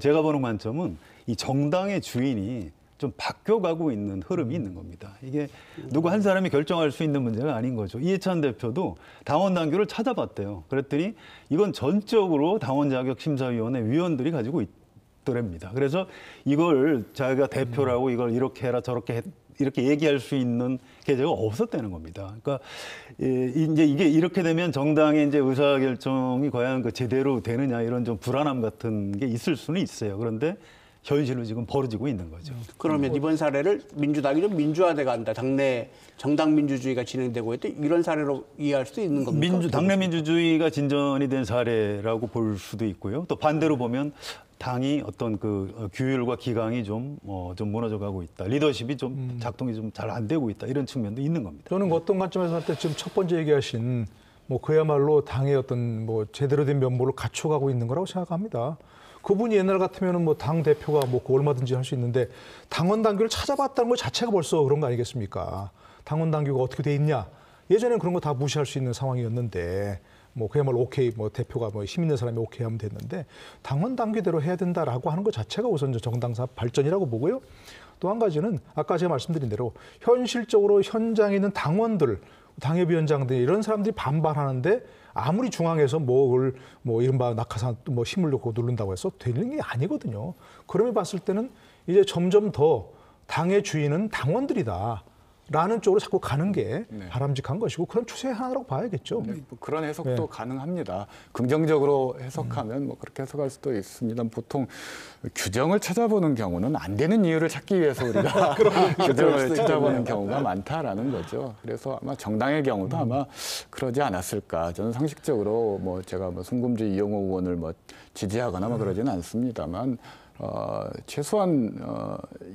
제가 보는 관점은 이 정당의 주인이 좀 바뀌어가고 있는 흐름이 있는 겁니다. 이게 누구 한 사람이 결정할 수 있는 문제가 아닌 거죠. 이해찬 대표도 당원 당규를 찾아봤대요. 그랬더니 이건 전적으로 당원 자격 심사위원회 위원들이 가지고 있더랍니다. 그래서 이걸 자기가 대표라고 이걸 이렇게 해라 저렇게 이렇게 얘기할 수 있는 계제가 없었다는 겁니다. 그러니까 이제 이게 이렇게 되면 정당의 이제 의사결정이 과연 그 제대로 되느냐 이런 좀 불안함 같은 게 있을 수는 있어요. 그런데 현실로 지금 벌어지고 있는 거죠. 그러면 이번 사례를 민주당이 좀 민주화돼 간다. 당내 정당 민주주의가 진행되고 있다. 이런 사례로 이해할 수도 있는 겁니까? 당내 민주주의가 진전이 된 사례라고 볼 수도 있고요. 또 반대로 보면 당이 어떤 그 규율과 기강이 좀 무너져 가고 있다. 리더십이 좀 작동이 좀 잘 안 되고 있다. 이런 측면도 있는 겁니다. 저는 어떤 관점에서 할 때 지금 첫 번째 얘기하신 뭐 그야말로 당의 어떤 뭐 제대로 된 면모를 갖춰가고 있는 거라고 생각합니다. 그분이 옛날 같으면은 뭐 당 대표가 뭐 얼마든지 할 수 있는데 당원 당규를 찾아봤다는 것 자체가 벌써 그런 거 아니겠습니까? 당원 당규가 어떻게 돼 있냐? 예전에는 그런 거 다 무시할 수 있는 상황이었는데 뭐 그야말로 오케이 뭐 대표가 뭐 힘 있는 사람이 오케이 하면 됐는데 당원 당규대로 해야 된다라고 하는 것 자체가 우선 정당사 발전이라고 보고요. 또 한 가지는 아까 제가 말씀드린 대로 현실적으로 현장에 있는 당원들, 당협위원장들 이런 사람들이 반발하는데 아무리 중앙에서 뭐 이른바 낙하산 뭐 힘을 놓고 누른다고 해서 되는 게 아니거든요. 그러면 봤을 때는 이제 점점 더 당의 주인은 당원들이다. 라는 쪽으로 자꾸 가는 게 바람직한 것이고 그런 추세 하나라고 봐야겠죠. 네, 뭐 그런 해석도 가능합니다. 긍정적으로 해석하면 뭐 그렇게 해석할 수도 있습니다. 보통 규정을 찾아보는 경우는 안 되는 이유를 찾기 위해서 우리가 규정을 찾아보는 경우가 많다라는 거죠. 그래서 아마 정당의 경우도 아마 그러지 않았을까. 저는 상식적으로 뭐 제가 뭐 송금주 이용호 의원을 뭐 지지하거나 뭐 그러지는 않습니다만 최소한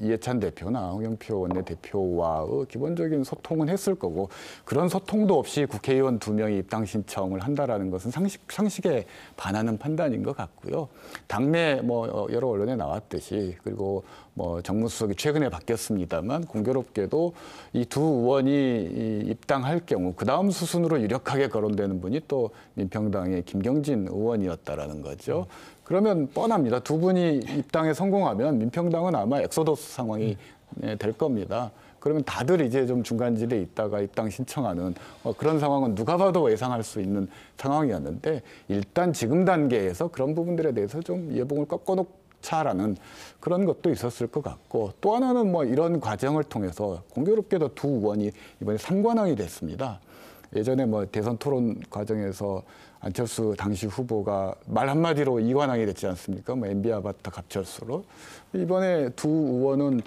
이해찬 대표나 홍영표 원내대표와의 기본적인 소통은 했을 거고 그런 소통도 없이 국회의원 2명이 입당 신청을 한다라는 것은 상식에 반하는 판단인 것 같고요. 당내 뭐 여러 언론에 나왔듯이 그리고 뭐 정무수석이 최근에 바뀌었습니다만 공교롭게도 이 두 의원이 입당할 경우 그 다음 수순으로 유력하게 거론되는 분이 또 민평당의 김경진 의원이었다라는 거죠. 그러면 뻔합니다. 두 분이 입당에 성공하면 민평당은 아마 엑소더스 상황이 될 겁니다. 그러면 다들 이제 좀 중간지대에 있다가 입당 신청하는 그런 상황은 누가 봐도 예상할 수 있는 상황이었는데 일단 지금 단계에서 그런 부분들에 대해서 좀 예봉을 꺾어놓자라는 그런 것도 있었을 것 같고 또 하나는 뭐 이런 과정을 통해서 공교롭게도 두 의원이 이번에 3관왕이 됐습니다. 예전에 뭐 대선 토론 과정에서 안철수 당시 후보가 말 한마디로 2관왕이 됐지 않습니까? 뭐 MB 아바타 갑철수로. 이번에 두 의원은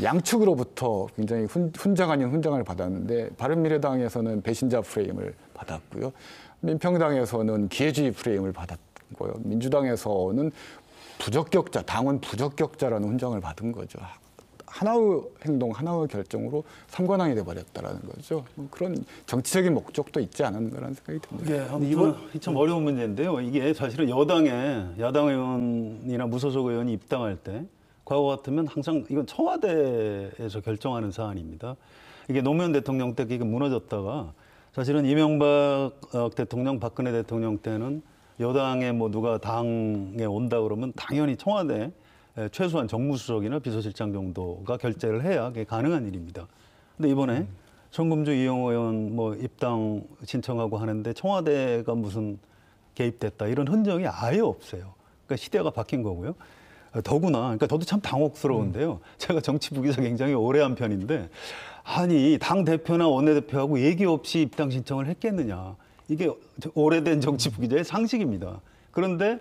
양측으로부터 굉장히 훈장 아닌 훈장을 받았는데 바른미래당에서는 배신자 프레임을 받았고요. 민평당에서는 기회주의 프레임을 받았고요. 민주당에서는 부적격자, 당원 부적격자라는 훈장을 받은 거죠. 하나의 행동, 하나의 결정으로 3관왕이 돼버렸다라는 거죠. 그런 정치적인 목적도 있지 않은가라는 생각이 듭니다. 이건 참 어려운 문제인데요. 이게 사실은 야당 의원이나 무소속 의원이 입당할 때 과거 같으면 항상 이건 청와대에서 결정하는 사안입니다. 이게 노무현 대통령 때 이게 무너졌다가 사실은 이명박 대통령, 박근혜 대통령 때는 여당에 뭐 누가 당에 온다 그러면 당연히 청와대 최소한 정무수석이나 비서실장 정도가 결재를 해야 그게 가능한 일입니다. 근데 이번에 송금주 이용호 의원 뭐 입당 신청하고 하는데 청와대가 무슨 개입됐다 이런 흔적이 아예 없어요. 그러니까 시대가 바뀐 거고요. 더구나, 그러니까 저도 참 당혹스러운데요. 제가 정치 부기자 굉장히 오래 한 편인데 아니 당 대표나 원내대표하고 얘기 없이 입당 신청을 했겠느냐. 이게 오래된 정치 부기자의 상식입니다. 그런데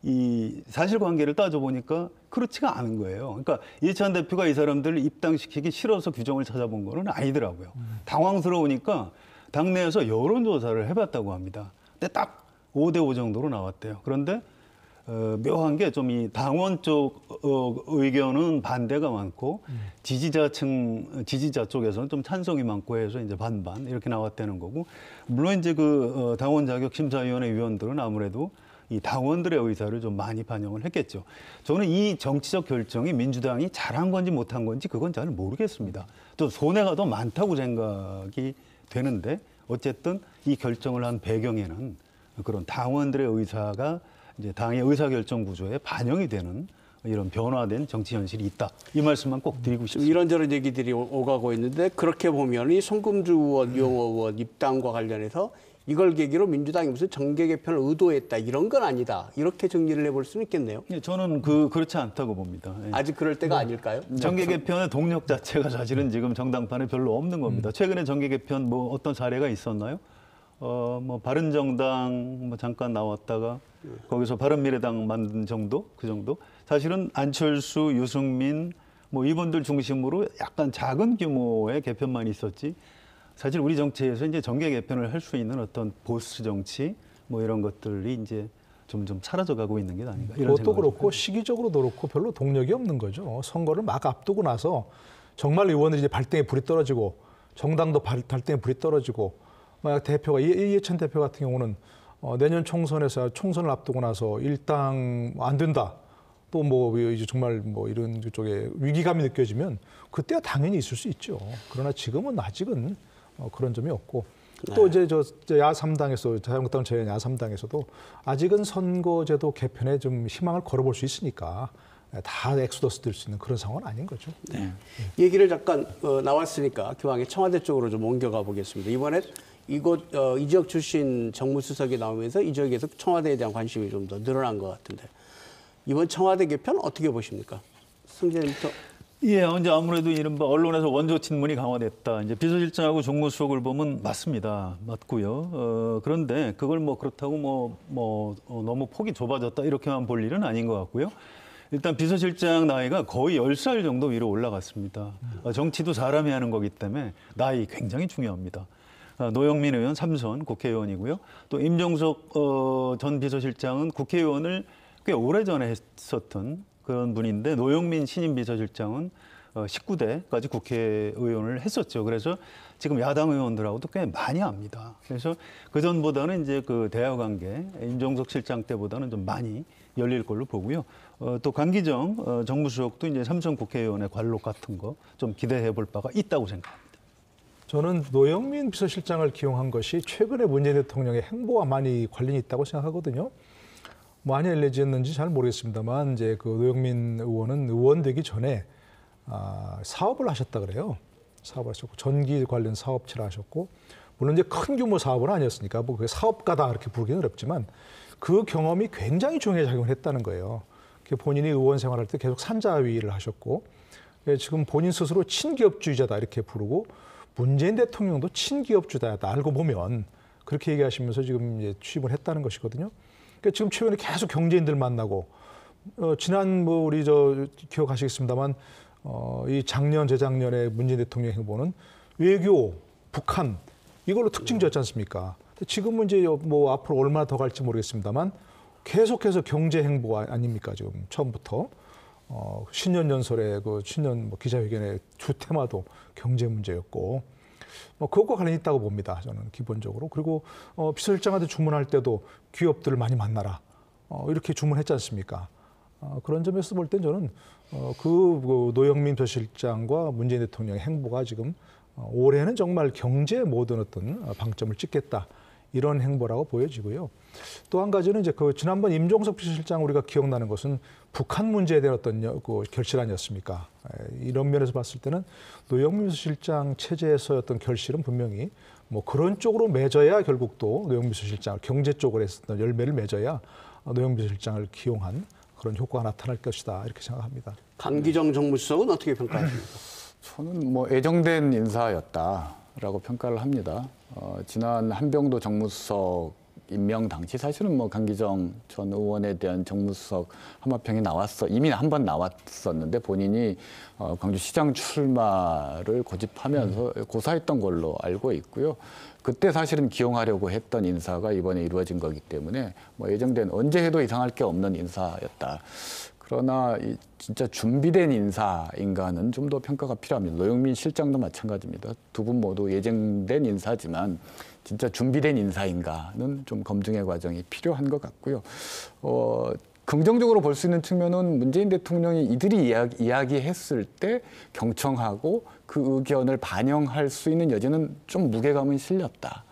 이 사실관계를 따져보니까 그렇지가 않은 거예요. 그러니까 이해찬 대표가 이 사람들을 입당시키기 싫어서 규정을 찾아본 거는 아니더라고요. 당황스러우니까 당내에서 여론조사를 해봤다고 합니다. 근데 딱 5대5 정도로 나왔대요. 그런데 묘한 게 좀 이 당원 쪽 의견은 반대가 많고 지지자 쪽에서는 좀 찬성이 많고 해서 이제 반반 이렇게 나왔다는 거고 물론 이제 그 당원 자격 심사위원회 위원들은 아무래도 이 당원들의 의사를 좀 많이 반영을 했겠죠. 저는 이 정치적 결정이 민주당이 잘한 건지 못한 건지 그건 잘 모르겠습니다. 또 손해가 더 많다고 생각이 되는데 어쨌든 이 결정을 한 배경에는 그런 당원들의 의사가 이제 당의 의사결정 구조에 반영이 되는 이런 변화된 정치 현실이 있다. 이 말씀만 꼭 드리고 싶습니다. 이런저런 얘기들이 오가고 있는데 그렇게 보면 이 송금주 의원, 이용호 의원 입당과 관련해서 이걸 계기로 민주당이 무슨 정계 개편을 의도했다 이런 건 아니다. 이렇게 정리를 해볼 수는 있겠네요. 예, 저는 그렇지 않다고 봅니다. 예. 아직 그럴 때가 아닐까요? 정계 개편의 동력 자체가 사실은 지금 정당판에 별로 없는 겁니다. 최근에 정계 개편 뭐 어떤 사례가 있었나요? 뭐 바른정당 뭐 잠깐 나왔다가 거기서 바른미래당 만든 정도 그 정도. 사실은 안철수, 유승민 뭐 이분들 중심으로 약간 작은 규모의 개편만 있었지. 사실 우리 정치에서 이제 정계 개편을 할 수 있는 어떤 보수 정치 뭐 이런 것들이 이제 점점 사라져가고 있는 게 아닌가 이런 그것도 생각을 그렇고 시기적으로도 그렇고 별로 동력이 없는 거죠. 선거를 막 앞두고 나서 정말 의원들이 이제 발등에 불이 떨어지고 정당도 발등에 불이 떨어지고 만약 대표가 이해찬 대표 같은 경우는 내년 총선에서 총선을 앞두고 나서 일당 안 된다. 또 뭐 이제 정말 뭐 이런 쪽에 위기감이 느껴지면 그때야 당연히 있을 수 있죠. 그러나 지금은 아직은 그런 점이 없고 또 이제 저 야3당에서 자유한국당 제외 야3당에서도 아직은 선거제도 개편에 좀 희망을 걸어볼 수 있으니까 다 엑소더스 될 수 있는 그런 상황은 아닌 거죠. 네. 얘기를 잠깐 나왔으니까 기왕에 청와대 쪽으로 좀 옮겨가 보겠습니다. 이번에 이곳 이 지역 출신 정무수석이 나오면서 이 지역에서 청와대에 대한 관심이 좀 더 늘어난 것 같은데 이번 청와대 개편 어떻게 보십니까? 승재님부터. 예, 이제 아무래도 이른바 언론에서 원조 친문이 강화됐다. 이제 비서실장하고 정무수석을 보면 맞습니다. 맞고요. 그런데 그걸 뭐 그렇다고 너무 폭이 좁아졌다 이렇게만 볼 일은 아닌 것 같고요. 일단 비서실장 나이가 거의 10살 정도 위로 올라갔습니다. 정치도 사람이 하는 거기 때문에 나이 굉장히 중요합니다. 노영민 의원 3선 국회의원이고요. 또 임종석 전 비서실장은 국회의원을 꽤 오래전에 했었던 그런 분인데 노영민 신임 비서실장은 19대까지 국회의원을 했었죠. 그래서 지금 야당 의원들하고도 꽤 많이 압니다. 그래서 그전보다는 이제 그 대화 관계, 임종석 실장 때보다는 좀 많이 열릴 걸로 보고요. 또 강기정 정무수석도 이제 삼선 국회의원의 관록 같은 거 좀 기대해 볼 바가 있다고 생각합니다. 저는 노영민 비서실장을 기용한 것이 최근에 문재인 대통령의 행보와 많이 관련이 있다고 생각하거든요. 많이 알려졌는지 잘 모르겠습니다만 이제 그 노영민 의원은 의원 되기 전에 사업을 하셨다 그래요. 사업을 하셨고 전기 관련 사업체를 하셨고 물론 이제 큰 규모 사업은 아니었으니까 뭐 사업가다 이렇게 부르기는 어렵지만 그 경험이 굉장히 중요하게 작용을 했다는 거예요. 본인이 의원 생활할 때 계속 산자위를 하셨고 지금 본인 스스로 친기업주의자다 이렇게 부르고 문재인 대통령도 친기업주의자다 알고 보면 그렇게 얘기하시면서 지금 이제 취임을 했다는 것이거든요. 그러니까 지금 최근에 계속 경제인들 만나고 지난 뭐 우리 기억하시겠습니다만 이 작년 재작년에 문재인 대통령 행보는 외교, 북한 이걸로 특징지었지 않습니까? 지금은 이제 뭐 앞으로 얼마나 더 갈지 모르겠습니다만 계속해서 경제 행보 아닙니까 지금 처음부터 신년 연설에 그 신년 뭐 기자회견의 주 테마도 경제 문제였고. 그것과 관련이 있다고 봅니다. 저는 기본적으로. 그리고 비서실장한테 주문할 때도 기업들을 많이 만나라. 이렇게 주문했지 않습니까? 그런 점에서 볼 땐 저는 그 노영민 비서실장과 문재인 대통령의 행보가 지금 올해는 정말 경제에 모든 어떤 방점을 찍겠다. 이런 행보라고 보여지고요. 또 한 가지는 이제 그 지난번 임종석 비서실장 우리가 기억나는 것은 북한 문제에 대한 어떤 그 결실 아니었습니까? 이런 면에서 봤을 때는 노영민 비서실장 체제에서의 어떤 결실은 분명히 뭐 그런 쪽으로 맺어야 결국 또 노영민 비서실장을 경제 쪽으로 했었던 열매를 맺어야 노영민 비서실장을 기용한 그런 효과가 나타날 것이다 이렇게 생각합니다. 강기정 정무수석은 어떻게 평가하십니까? 저는 뭐 애정된 인사였다라고 평가를 합니다. 지난 한병도 정무수석 임명 당시 사실은 뭐 강기정 전 의원에 대한 정무수석 하마평이 이미 한 번 나왔었는데 본인이 광주시장 출마를 고집하면서 고사했던 걸로 알고 있고요. 그때 사실은 기용하려고 했던 인사가 이번에 이루어진 거기 때문에 뭐 예정된 언제 해도 이상할 게 없는 인사였다. 그러나 진짜 준비된 인사인가는 좀 더 평가가 필요합니다. 노영민 실장도 마찬가지입니다. 두 분 모두 예정된 인사지만 진짜 준비된 인사인가는 좀 검증의 과정이 필요한 것 같고요. 긍정적으로 볼 수 있는 측면은 문재인 대통령이 이들이 이야기했을 때 경청하고 그 의견을 반영할 수 있는 여지는 좀 무게감은 실렸다.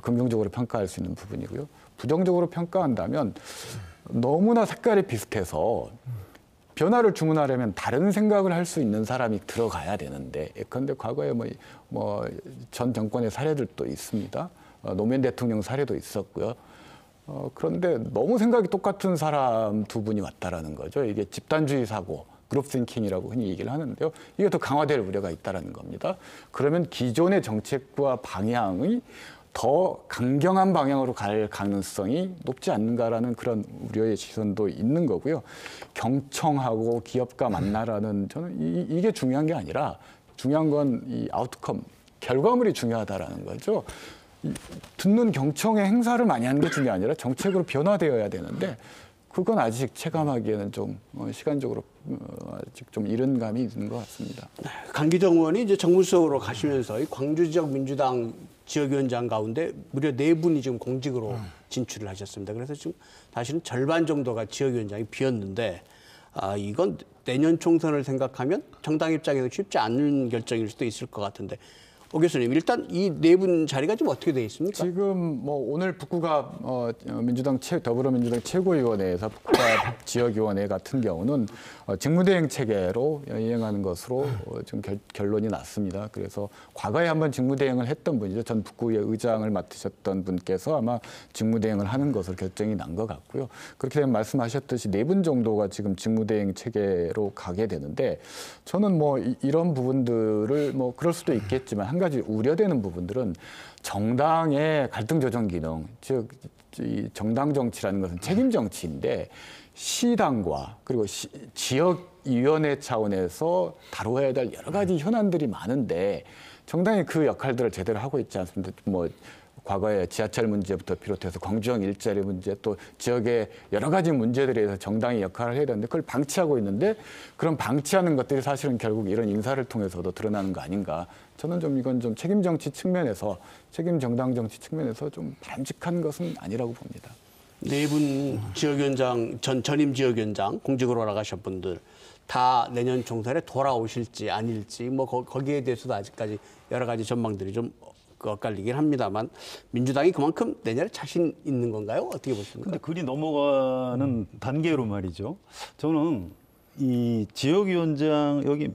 긍정적으로 평가할 수 있는 부분이고요. 부정적으로 평가한다면 너무나 색깔이 비슷해서 변화를 주문하려면 다른 생각을 할 수 있는 사람이 들어가야 되는데 예컨대 과거에 전 정권의 사례들도 있습니다. 노무현 대통령 사례도 있었고요. 그런데 너무 생각이 똑같은 사람 두 분이 왔다라는 거죠. 이게 집단주의 사고, 그룹 싱킹이라고 흔히 얘기를 하는데요. 이게 더 강화될 우려가 있다라는 겁니다. 그러면 기존의 정책과 방향이 더 강경한 방향으로 갈 가능성이 높지 않는가라는 그런 우려의 시선도 있는 거고요. 경청하고 기업가 만나라는 저는 이게 중요한 게 아니라 중요한 건 이 아웃컴, 결과물이 중요하다라는 거죠. 듣는 경청의 행사를 많이 하는 게 중요한 게 아니라 정책으로 변화되어야 되는데 그건 아직 체감하기에는 좀 시간적으로 아직 좀 이른 감이 있는 것 같습니다. 강기정 의원이 이제 정무수석으로 가시면서 이 광주 지역 민주당 지역위원장 가운데 무려 4분이 지금 공직으로 진출을 하셨습니다. 그래서 지금 사실은 절반 정도가 지역위원장이 비었는데 이건 내년 총선을 생각하면 정당 입장에서 쉽지 않은 결정일 수도 있을 것 같은데 오 교수님, 일단 이 4분 자리가 지금 어떻게 되어 있습니까? 지금 뭐 오늘 북구가 더불어민주당 최고위원회에서 북구가 지역위원회 같은 경우는 직무대행 체계로 이행하는 것으로 지금 결론이 났습니다. 그래서 과거에 한번 직무대행을 했던 분이죠. 전 북구의 의장을 맡으셨던 분께서 아마 직무대행을 하는 것으로 결정이 난 것 같고요. 그렇게 되면 말씀하셨듯이 4분 정도가 지금 직무대행 체계로 가게 되는데 저는 뭐 이런 부분들을 뭐 그럴 수도 있겠지만 한 가지 우려되는 부분들은 정당의 갈등 조정 기능, 즉 이 정당 정치라는 것은 책임 정치인데 시당과 그리고 지역위원회 차원에서 다뤄야 될 여러 가지 현안들이 많은데 정당이 그 역할들을 제대로 하고 있지 않습니다. 뭐 과거에 지하철 문제부터 비롯해서 광주형 일자리 문제 또 지역의 여러 가지 문제들에 대해서 정당이 역할을 해야 되는데 그걸 방치하고 있는데 그런 방치하는 것들이 사실은 결국 이런 인사를 통해서도 드러나는 거 아닌가. 저는 좀 이건 좀 책임 정치 측면에서 책임 정당 정치 측면에서 좀 바람직한 것은 아니라고 봅니다. 4분 지역위원장 전임 지역위원장 공직으로 올라가신 분들 다 내년 총선에 돌아오실지 아닐지 뭐 거기에 대해서도 아직까지 여러 가지 전망들이 좀 엇갈리긴 합니다만 민주당이 그만큼 내년에 자신 있는 건가요? 어떻게 보십니까? 근데 글이 넘어가는 단계로 말이죠. 저는 이 지역위원장 여기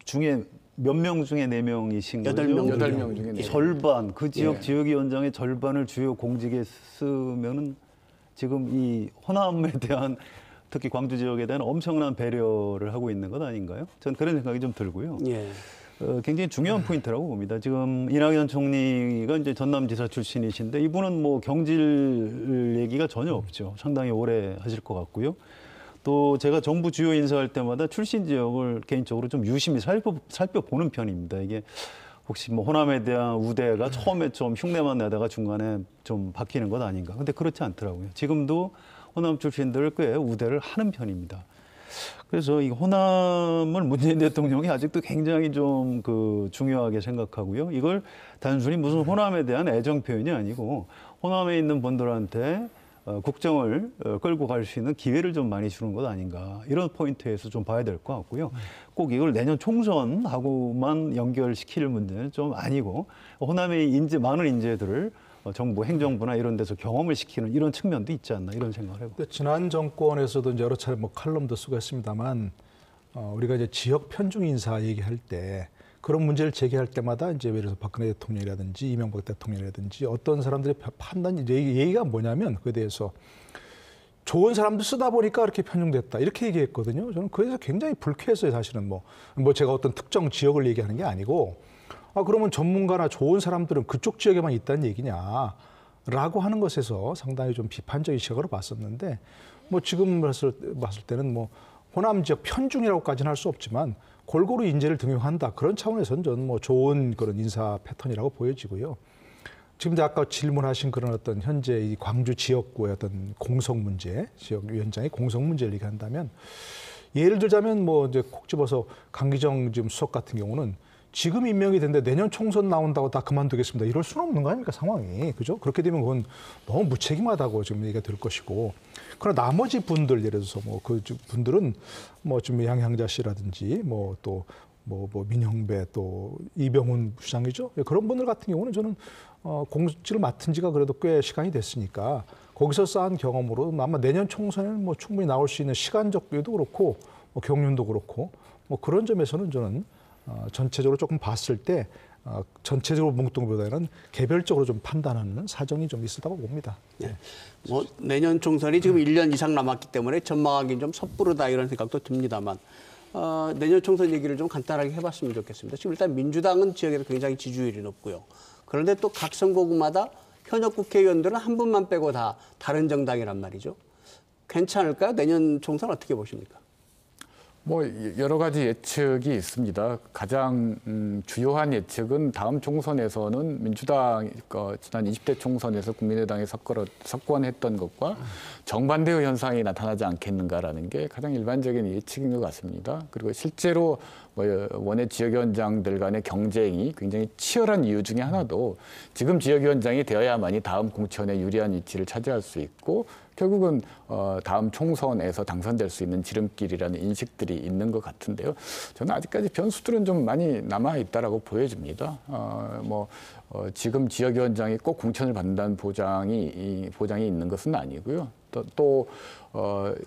중에 몇 명 중에 4명이신 거죠? 8명 중에 4명. 절반, 그 지역 지역위원장의 절반을 주요 공직에 쓰면은 지금 이 호남에 대한 특히 광주 지역에 대한 엄청난 배려를 하고 있는 것 아닌가요? 저는 그런 생각이 좀 들고요. 예. 굉장히 중요한 포인트라고 봅니다. 지금 이낙연 총리가 이제 전남지사 출신이신데 이분은 뭐 경질 얘기가 전혀 없죠. 상당히 오래 하실 것 같고요. 또 제가 정부 주요 인사할 때마다 출신 지역을 개인적으로 좀 유심히 살펴보는 편입니다. 이게 혹시 뭐 호남에 대한 우대가 처음에 좀 흉내만 내다가 중간에 좀 바뀌는 것 아닌가. 근데 그렇지 않더라고요. 지금도 호남 출신들을 꽤 우대를 하는 편입니다. 그래서 이 호남을 문재인 대통령이 아직도 굉장히 좀 중요하게 생각하고요. 이걸 단순히 무슨 호남에 대한 애정 표현이 아니고 호남에 있는 분들한테 국정을 끌고 갈 수 있는 기회를 좀 많이 주는 것 아닌가. 이런 포인트에서 좀 봐야 될 것 같고요. 꼭 이걸 내년 총선하고만 연결시킬 문제는 좀 아니고 호남의 많은 인재들을 정부, 행정부나 이런 데서 경험을 시키는 이런 측면도 있지 않나 이런 생각을 해봅니다. 지난 정권에서도 이제 여러 차례 뭐 칼럼도 쓰고 했습니다만 우리가 이제 지역 편중 인사 얘기할 때 그런 문제를 제기할 때마다 이제 예를 들어서 박근혜 대통령이라든지 이명박 대통령이라든지 어떤 사람들의 판단 얘기가 뭐냐면 그에 대해서 좋은 사람들 쓰다 보니까 그렇게 편중됐다 이렇게 얘기했거든요. 저는 그래서 굉장히 불쾌했어요. 사실은 뭐 제가 어떤 특정 지역을 얘기하는 게 아니고 그러면 전문가나 좋은 사람들은 그쪽 지역에만 있다는 얘기냐라고 하는 것에서 상당히 좀 비판적인 시각으로 봤었는데 뭐 지금 봤을 때는 뭐 호남 지역 편중이라고까지는 할 수 없지만 골고루 인재를 등용한다 그런 차원에서는 저는 뭐 좋은 그런 인사 패턴이라고 보여지고요. 지금 아까 질문하신 그런 어떤 현재 이 광주 지역구의 어떤 공석 문제, 지역위원장의 공석 문제를 얘기한다면 예를 들자면 뭐 이제 콕 집어서 강기정 지금 수석 같은 경우는 지금 임명이 됐는데 내년 총선 나온다고 다 그만두겠습니다. 이럴 수는 없는 거 아닙니까 상황이. 그죠? 그렇게 되면 그건 너무 무책임하다고 지금 얘기가 될 것이고. 그러나 나머지 분들 예를 들어서 뭐 그 분들은 뭐 좀 양향자 씨라든지 뭐 또 뭐 민형배 또 이병훈 부장이죠. 그런 분들 같은 경우는 저는 공직을 맡은 지가 그래도 꽤 시간이 됐으니까 거기서 쌓은 경험으로 아마 내년 총선에는 뭐 충분히 나올 수 있는 시간적 여유도 그렇고 뭐 경륜도 그렇고 뭐 그런 점에서는 저는 전체적으로 조금 봤을 때 전체적으로 뭉뚱보다는 개별적으로 좀 판단하는 사정이 좀 있었다고 봅니다. 네. 뭐 내년 총선이 지금 1년 이상 남았기 때문에 전망하기는 좀 섣부르다 이런 생각도 듭니다만 내년 총선 얘기를 좀 간단하게 해봤으면 좋겠습니다. 지금 일단 민주당은 지역에서 굉장히 지지율이 높고요. 그런데 또 각 선거구마다 현역 국회의원들은 한 분만 빼고 다 다른 정당이란 말이죠. 괜찮을까요? 내년 총선 어떻게 보십니까? 뭐 여러 가지 예측이 있습니다. 가장 주요한 예측은 다음 총선에서는 민주당 지난 20대 총선에서 국민의당이 석권했던 것과 정반대의 현상이 나타나지 않겠는가라는 게 가장 일반적인 예측인 것 같습니다. 그리고 실제로 원외 지역위원장들 간의 경쟁이 굉장히 치열한 이유 중에 하나도 지금 지역위원장이 되어야만이 다음 공천에 유리한 위치를 차지할 수 있고 결국은 다음 총선에서 당선될 수 있는 지름길이라는 인식들이 있는 것 같은데요. 저는 아직까지 변수들은 좀 많이 남아 있다라고 보여집니다. 지금 지역위원장이 꼭 공천을 받는다는 보장이 있는 것은 아니고요. 또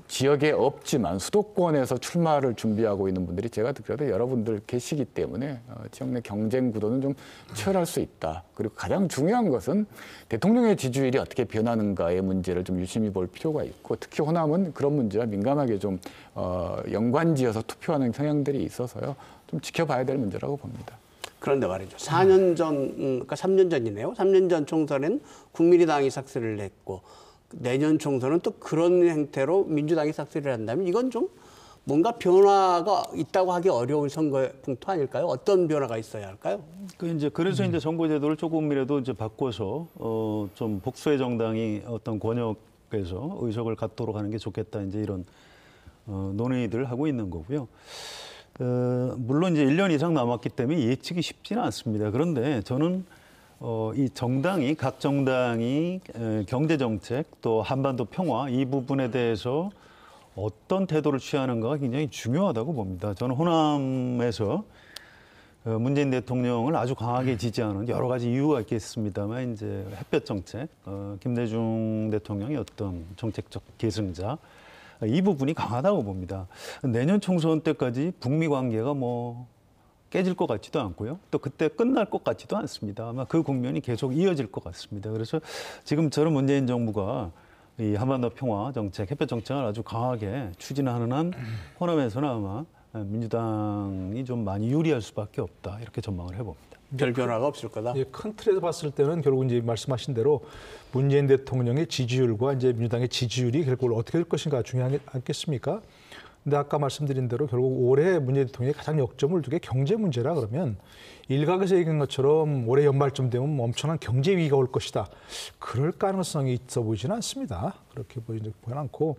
지역에 없지만 수도권에서 출마를 준비하고 있는 분들이 제가 듣기로도 여러분들 계시기 때문에 지역 내 경쟁 구도는 좀 치열할 수 있다. 그리고 가장 중요한 것은 대통령의 지지율이 어떻게 변하는가의 문제를 좀 유심히 볼 필요가 있고 특히 호남은 그런 문제와 민감하게 좀 연관지어서 투표하는 성향들이 있어서요. 좀 지켜봐야 될 문제라고 봅니다. 그런데 말이죠. 4년 전, 그러니까 3년 전이네요. 3년 전 총선엔 국민의당이 삭스를 냈고 내년 총선은 또 그런 형태로 민주당이 삭스를 한다면 이건 좀 뭔가 변화가 있다고 하기 어려운 선거의 풍토 아닐까요? 어떤 변화가 있어야 할까요? 그래서 이제 선거제도를 조금이라도 이제 바꿔서 좀 복수의 정당이 어떤 권역에서 의석을 갖도록 하는 게 좋겠다 이제 이런 논의들을 하고 있는 거고요. 물론 이제 1년 이상 남았기 때문에 예측이 쉽지는 않습니다. 그런데 저는 이 정당이 각 정당이 경제 정책 또 한반도 평화 이 부분에 대해서 어떤 태도를 취하는가가 굉장히 중요하다고 봅니다. 저는 호남에서 문재인 대통령을 아주 강하게 지지하는 여러 가지 이유가 있겠습니다만 이제 햇볕 정책, 김대중 대통령의 어떤 정책적 계승자 이 부분이 강하다고 봅니다. 내년 총선 때까지 북미 관계가 깨질 것 같지도 않고요. 또 그때 끝날 것 같지도 않습니다. 아마 그 국면이 계속 이어질 것 같습니다. 그래서 지금처럼 문재인 정부가 이 한반도 평화 정책, 햇볕 정책을 아주 강하게 추진하는 한 호남에서는 아마 민주당이 좀 많이 유리할 수밖에 없다. 이렇게 전망을 해봅니다. 별 변화가 없을 거다. 예, 큰 틀에서 봤을 때는 결국 이제 말씀하신 대로 문재인 대통령의 지지율과 이제 민주당의 지지율이 결국 어떻게 될 것인가 중요하지 않겠습니까? 근데 아까 말씀드린 대로 결국 올해 문재인 대통령이 가장 역점을 두게 경제 문제라 그러면 일각에서 얘기한 것처럼 올해 연말쯤 되면 엄청난 경제 위기가 올 것이다. 그럴 가능성이 있어 보이지는 않습니다. 그렇게 보이지 않고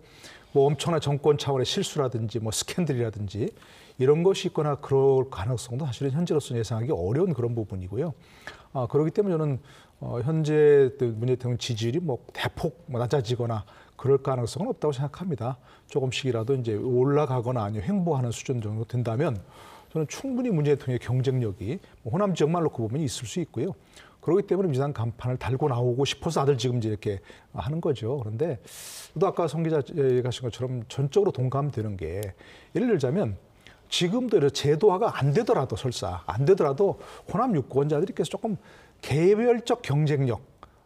엄청난 정권 차원의 실수라든지 스캔들이라든지 이런 것이 있거나 그럴 가능성도 사실은 현재로서는 예상하기 어려운 그런 부분이고요. 그렇기 때문에 저는 현재 문재인 대통령 지지율이 대폭 낮아지거나 그럴 가능성은 없다고 생각합니다. 조금씩이라도 이제 올라가거나 아니면 횡보하는 수준 정도 된다면 저는 충분히 문재인 대통령의 경쟁력이 호남 지역만 놓고 보면 있을 수 있고요. 그렇기 때문에 민주당 간판을 달고 나오고 싶어서 다들 지금 이렇게 하는 거죠. 그런데 또 아까 성 기자 얘기하신 것처럼 전적으로 동감되는 게 예를 들자면 지금도 제도화가 안 되더라도 설사 안 되더라도 호남 유권자들이 계속 조금 개별적 경쟁력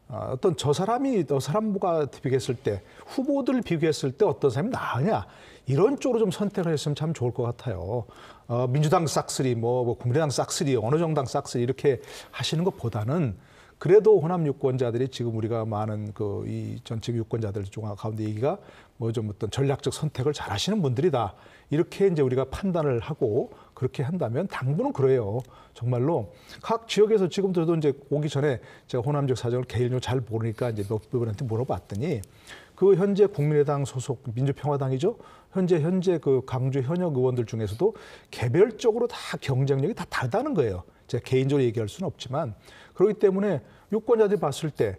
어떤 저 사람과 비교했을 때 후보들을 비교했을 때 어떤 사람이 나으냐 이런 쪽으로 좀 선택을 했으면 참 좋을 것 같아요. 민주당 싹쓸이 국민의당 싹쓸이 어느 정당 싹쓸이 이렇게 하시는 것보다는 그래도 호남 유권자들이 지금 우리가 많은 이 전체 유권자들 중 가운데 얘기가 좀 어떤 전략적 선택을 잘 하시는 분들이다. 이렇게 이제 우리가 판단을 하고 그렇게 한다면 당분은 그래요. 정말로 각 지역에서 지금 저도 이제 오기 전에 제가 호남 지역 사정을 개인적으로 잘 모르니까 이제 몇 분한테 물어봤더니 그 현재 국민의당 소속 민주평화당이죠. 현재 그 강주 현역 의원들 중에서도 개별적으로 다 경쟁력이 다 다르다는 거예요. 제가 개인적으로 얘기할 수는 없지만 그렇기 때문에 유권자들이 봤을 때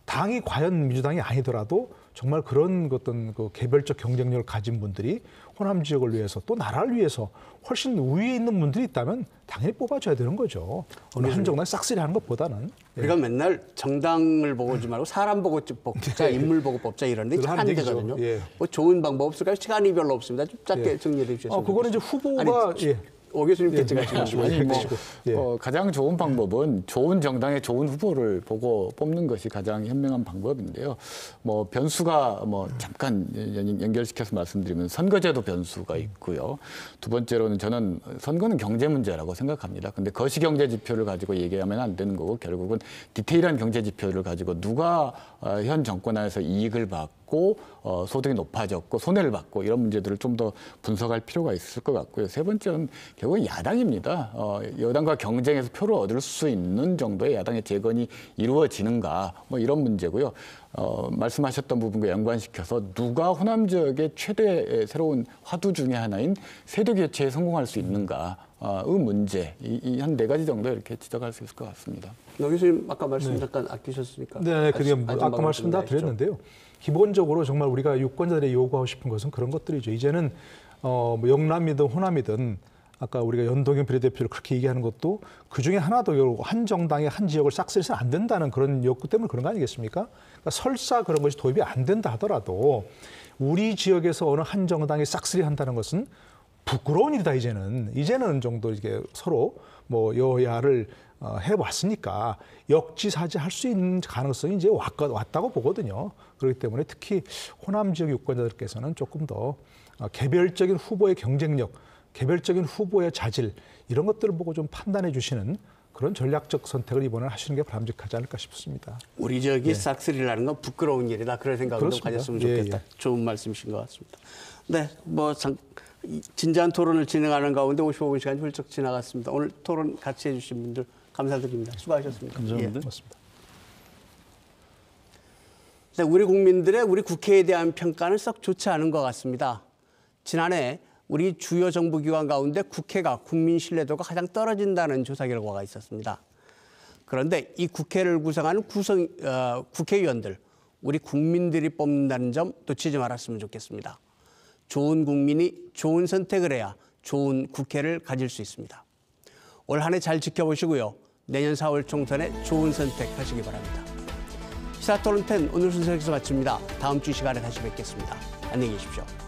당이 과연 민주당이 아니더라도 정말 그런 어떤 개별적 경쟁력을 가진 분들이 호남 지역을 위해서 또 나라를 위해서 훨씬 우위에 있는 분들이 있다면 당연히 뽑아줘야 되는 거죠. 어느 한 정당이 싹쓸이 하는 것보다는. 우리가 맨날 정당을 보지 말고 사람 보고 뽑자, 인물 보고 뽑자 이러는데 잘 안 되거든요. 예. 좋은 방법 없을까요? 시간이 별로 없습니다. 좀 짧게 정리해 주시죠. 그거는 이제 후보가 오 교수님께 제가 지금 아니 뭐 예. 가장 좋은 방법은 좋은 정당의 좋은 후보를 보고 뽑는 것이 가장 현명한 방법인데요. 뭐 변수가 뭐 잠깐 연결시켜서 말씀드리면 선거제도 변수가 있고요. 두 번째로는 저는 선거는 경제 문제라고 생각합니다. 근데 거시경제 지표를 가지고 얘기하면 안 되는 거고 결국은 디테일한 경제 지표를 가지고 누가 현 정권 안에서 이익을 받고 소득이 높아졌고 손해를 받고 이런 문제들을 좀 더 분석할 필요가 있을 것 같고요. 세 번째는 결국은 야당입니다. 여당과 경쟁해서 표를 얻을 수 있는 정도의 야당의 재건이 이루어지는가 뭐 이런 문제고요. 말씀하셨던 부분과 연관시켜서 누가 호남 지역의 최대 새로운 화두 중에 하나인 세대 교체에 성공할 수 있는가의 문제 이 한 4가지 정도 이렇게 지적할 수 있을 것 같습니다. 노 교수님 아까 말씀 잠깐 아끼셨으니까. 네, 아까 말씀 다 드렸는데요. 기본적으로 정말 우리가 유권자들이 요구하고 싶은 것은 그런 것들이죠. 이제는 뭐 영남이든 호남이든 아까 우리가 연동형 비례대표를 그렇게 얘기하는 것도 그중에 하나도 한 정당의 한 지역을 싹쓸이해서는 안 된다는 그런 욕구 때문에 그런 거 아니겠습니까? 그러니까 설사 그런 것이 도입이 안 된다 하더라도 우리 지역에서 어느 한 정당이 싹쓸이 한다는 것은 부끄러운 일이다. 이제는 어느 정도 이게 서로 뭐 여야를 해왔으니까 역지사지할 수 있는 가능성이 이제 왔다고 보거든요. 그렇기 때문에 특히 호남 지역 유권자들께서는 조금 더 개별적인 후보의 경쟁력, 개별적인 후보의 자질 이런 것들을 보고 좀 판단해 주시는 그런 전략적 선택을 이번에 하시는 게 바람직하지 않을까 싶습니다. 우리 지역이 싹쓸이를 하는 건 부끄러운 일이다. 그런 생각을 좀 그렇습니다. 가졌으면 좋겠다. 예. 좋은 말씀이신 것 같습니다. 네, 뭐 진지한 토론을 진행하는 가운데 55분 시간이 훌쩍 지나갔습니다. 오늘 토론 같이 해주신 분들 감사드립니다. 수고하셨습니다. 감사합니다. 고맙습니다. 네, 우리 국민들의 우리 국회에 대한 평가는 썩 좋지 않은 것 같습니다. 지난해 우리 주요 정부기관 가운데 국회가 국민 신뢰도가 가장 떨어진다는 조사 결과가 있었습니다. 그런데 이 국회를 구성하는 국회의원들, 우리 국민들이 뽑는다는 점 놓치지 말았으면 좋겠습니다. 좋은 국민이 좋은 선택을 해야 좋은 국회를 가질 수 있습니다. 올 한 해 잘 지켜보시고요. 내년 4월 총선에 좋은 선택하시기 바랍니다. 시사토론 10 오늘 순서 여기서 마칩니다. 다음 주 이 시간에 다시 뵙겠습니다. 안녕히 계십시오.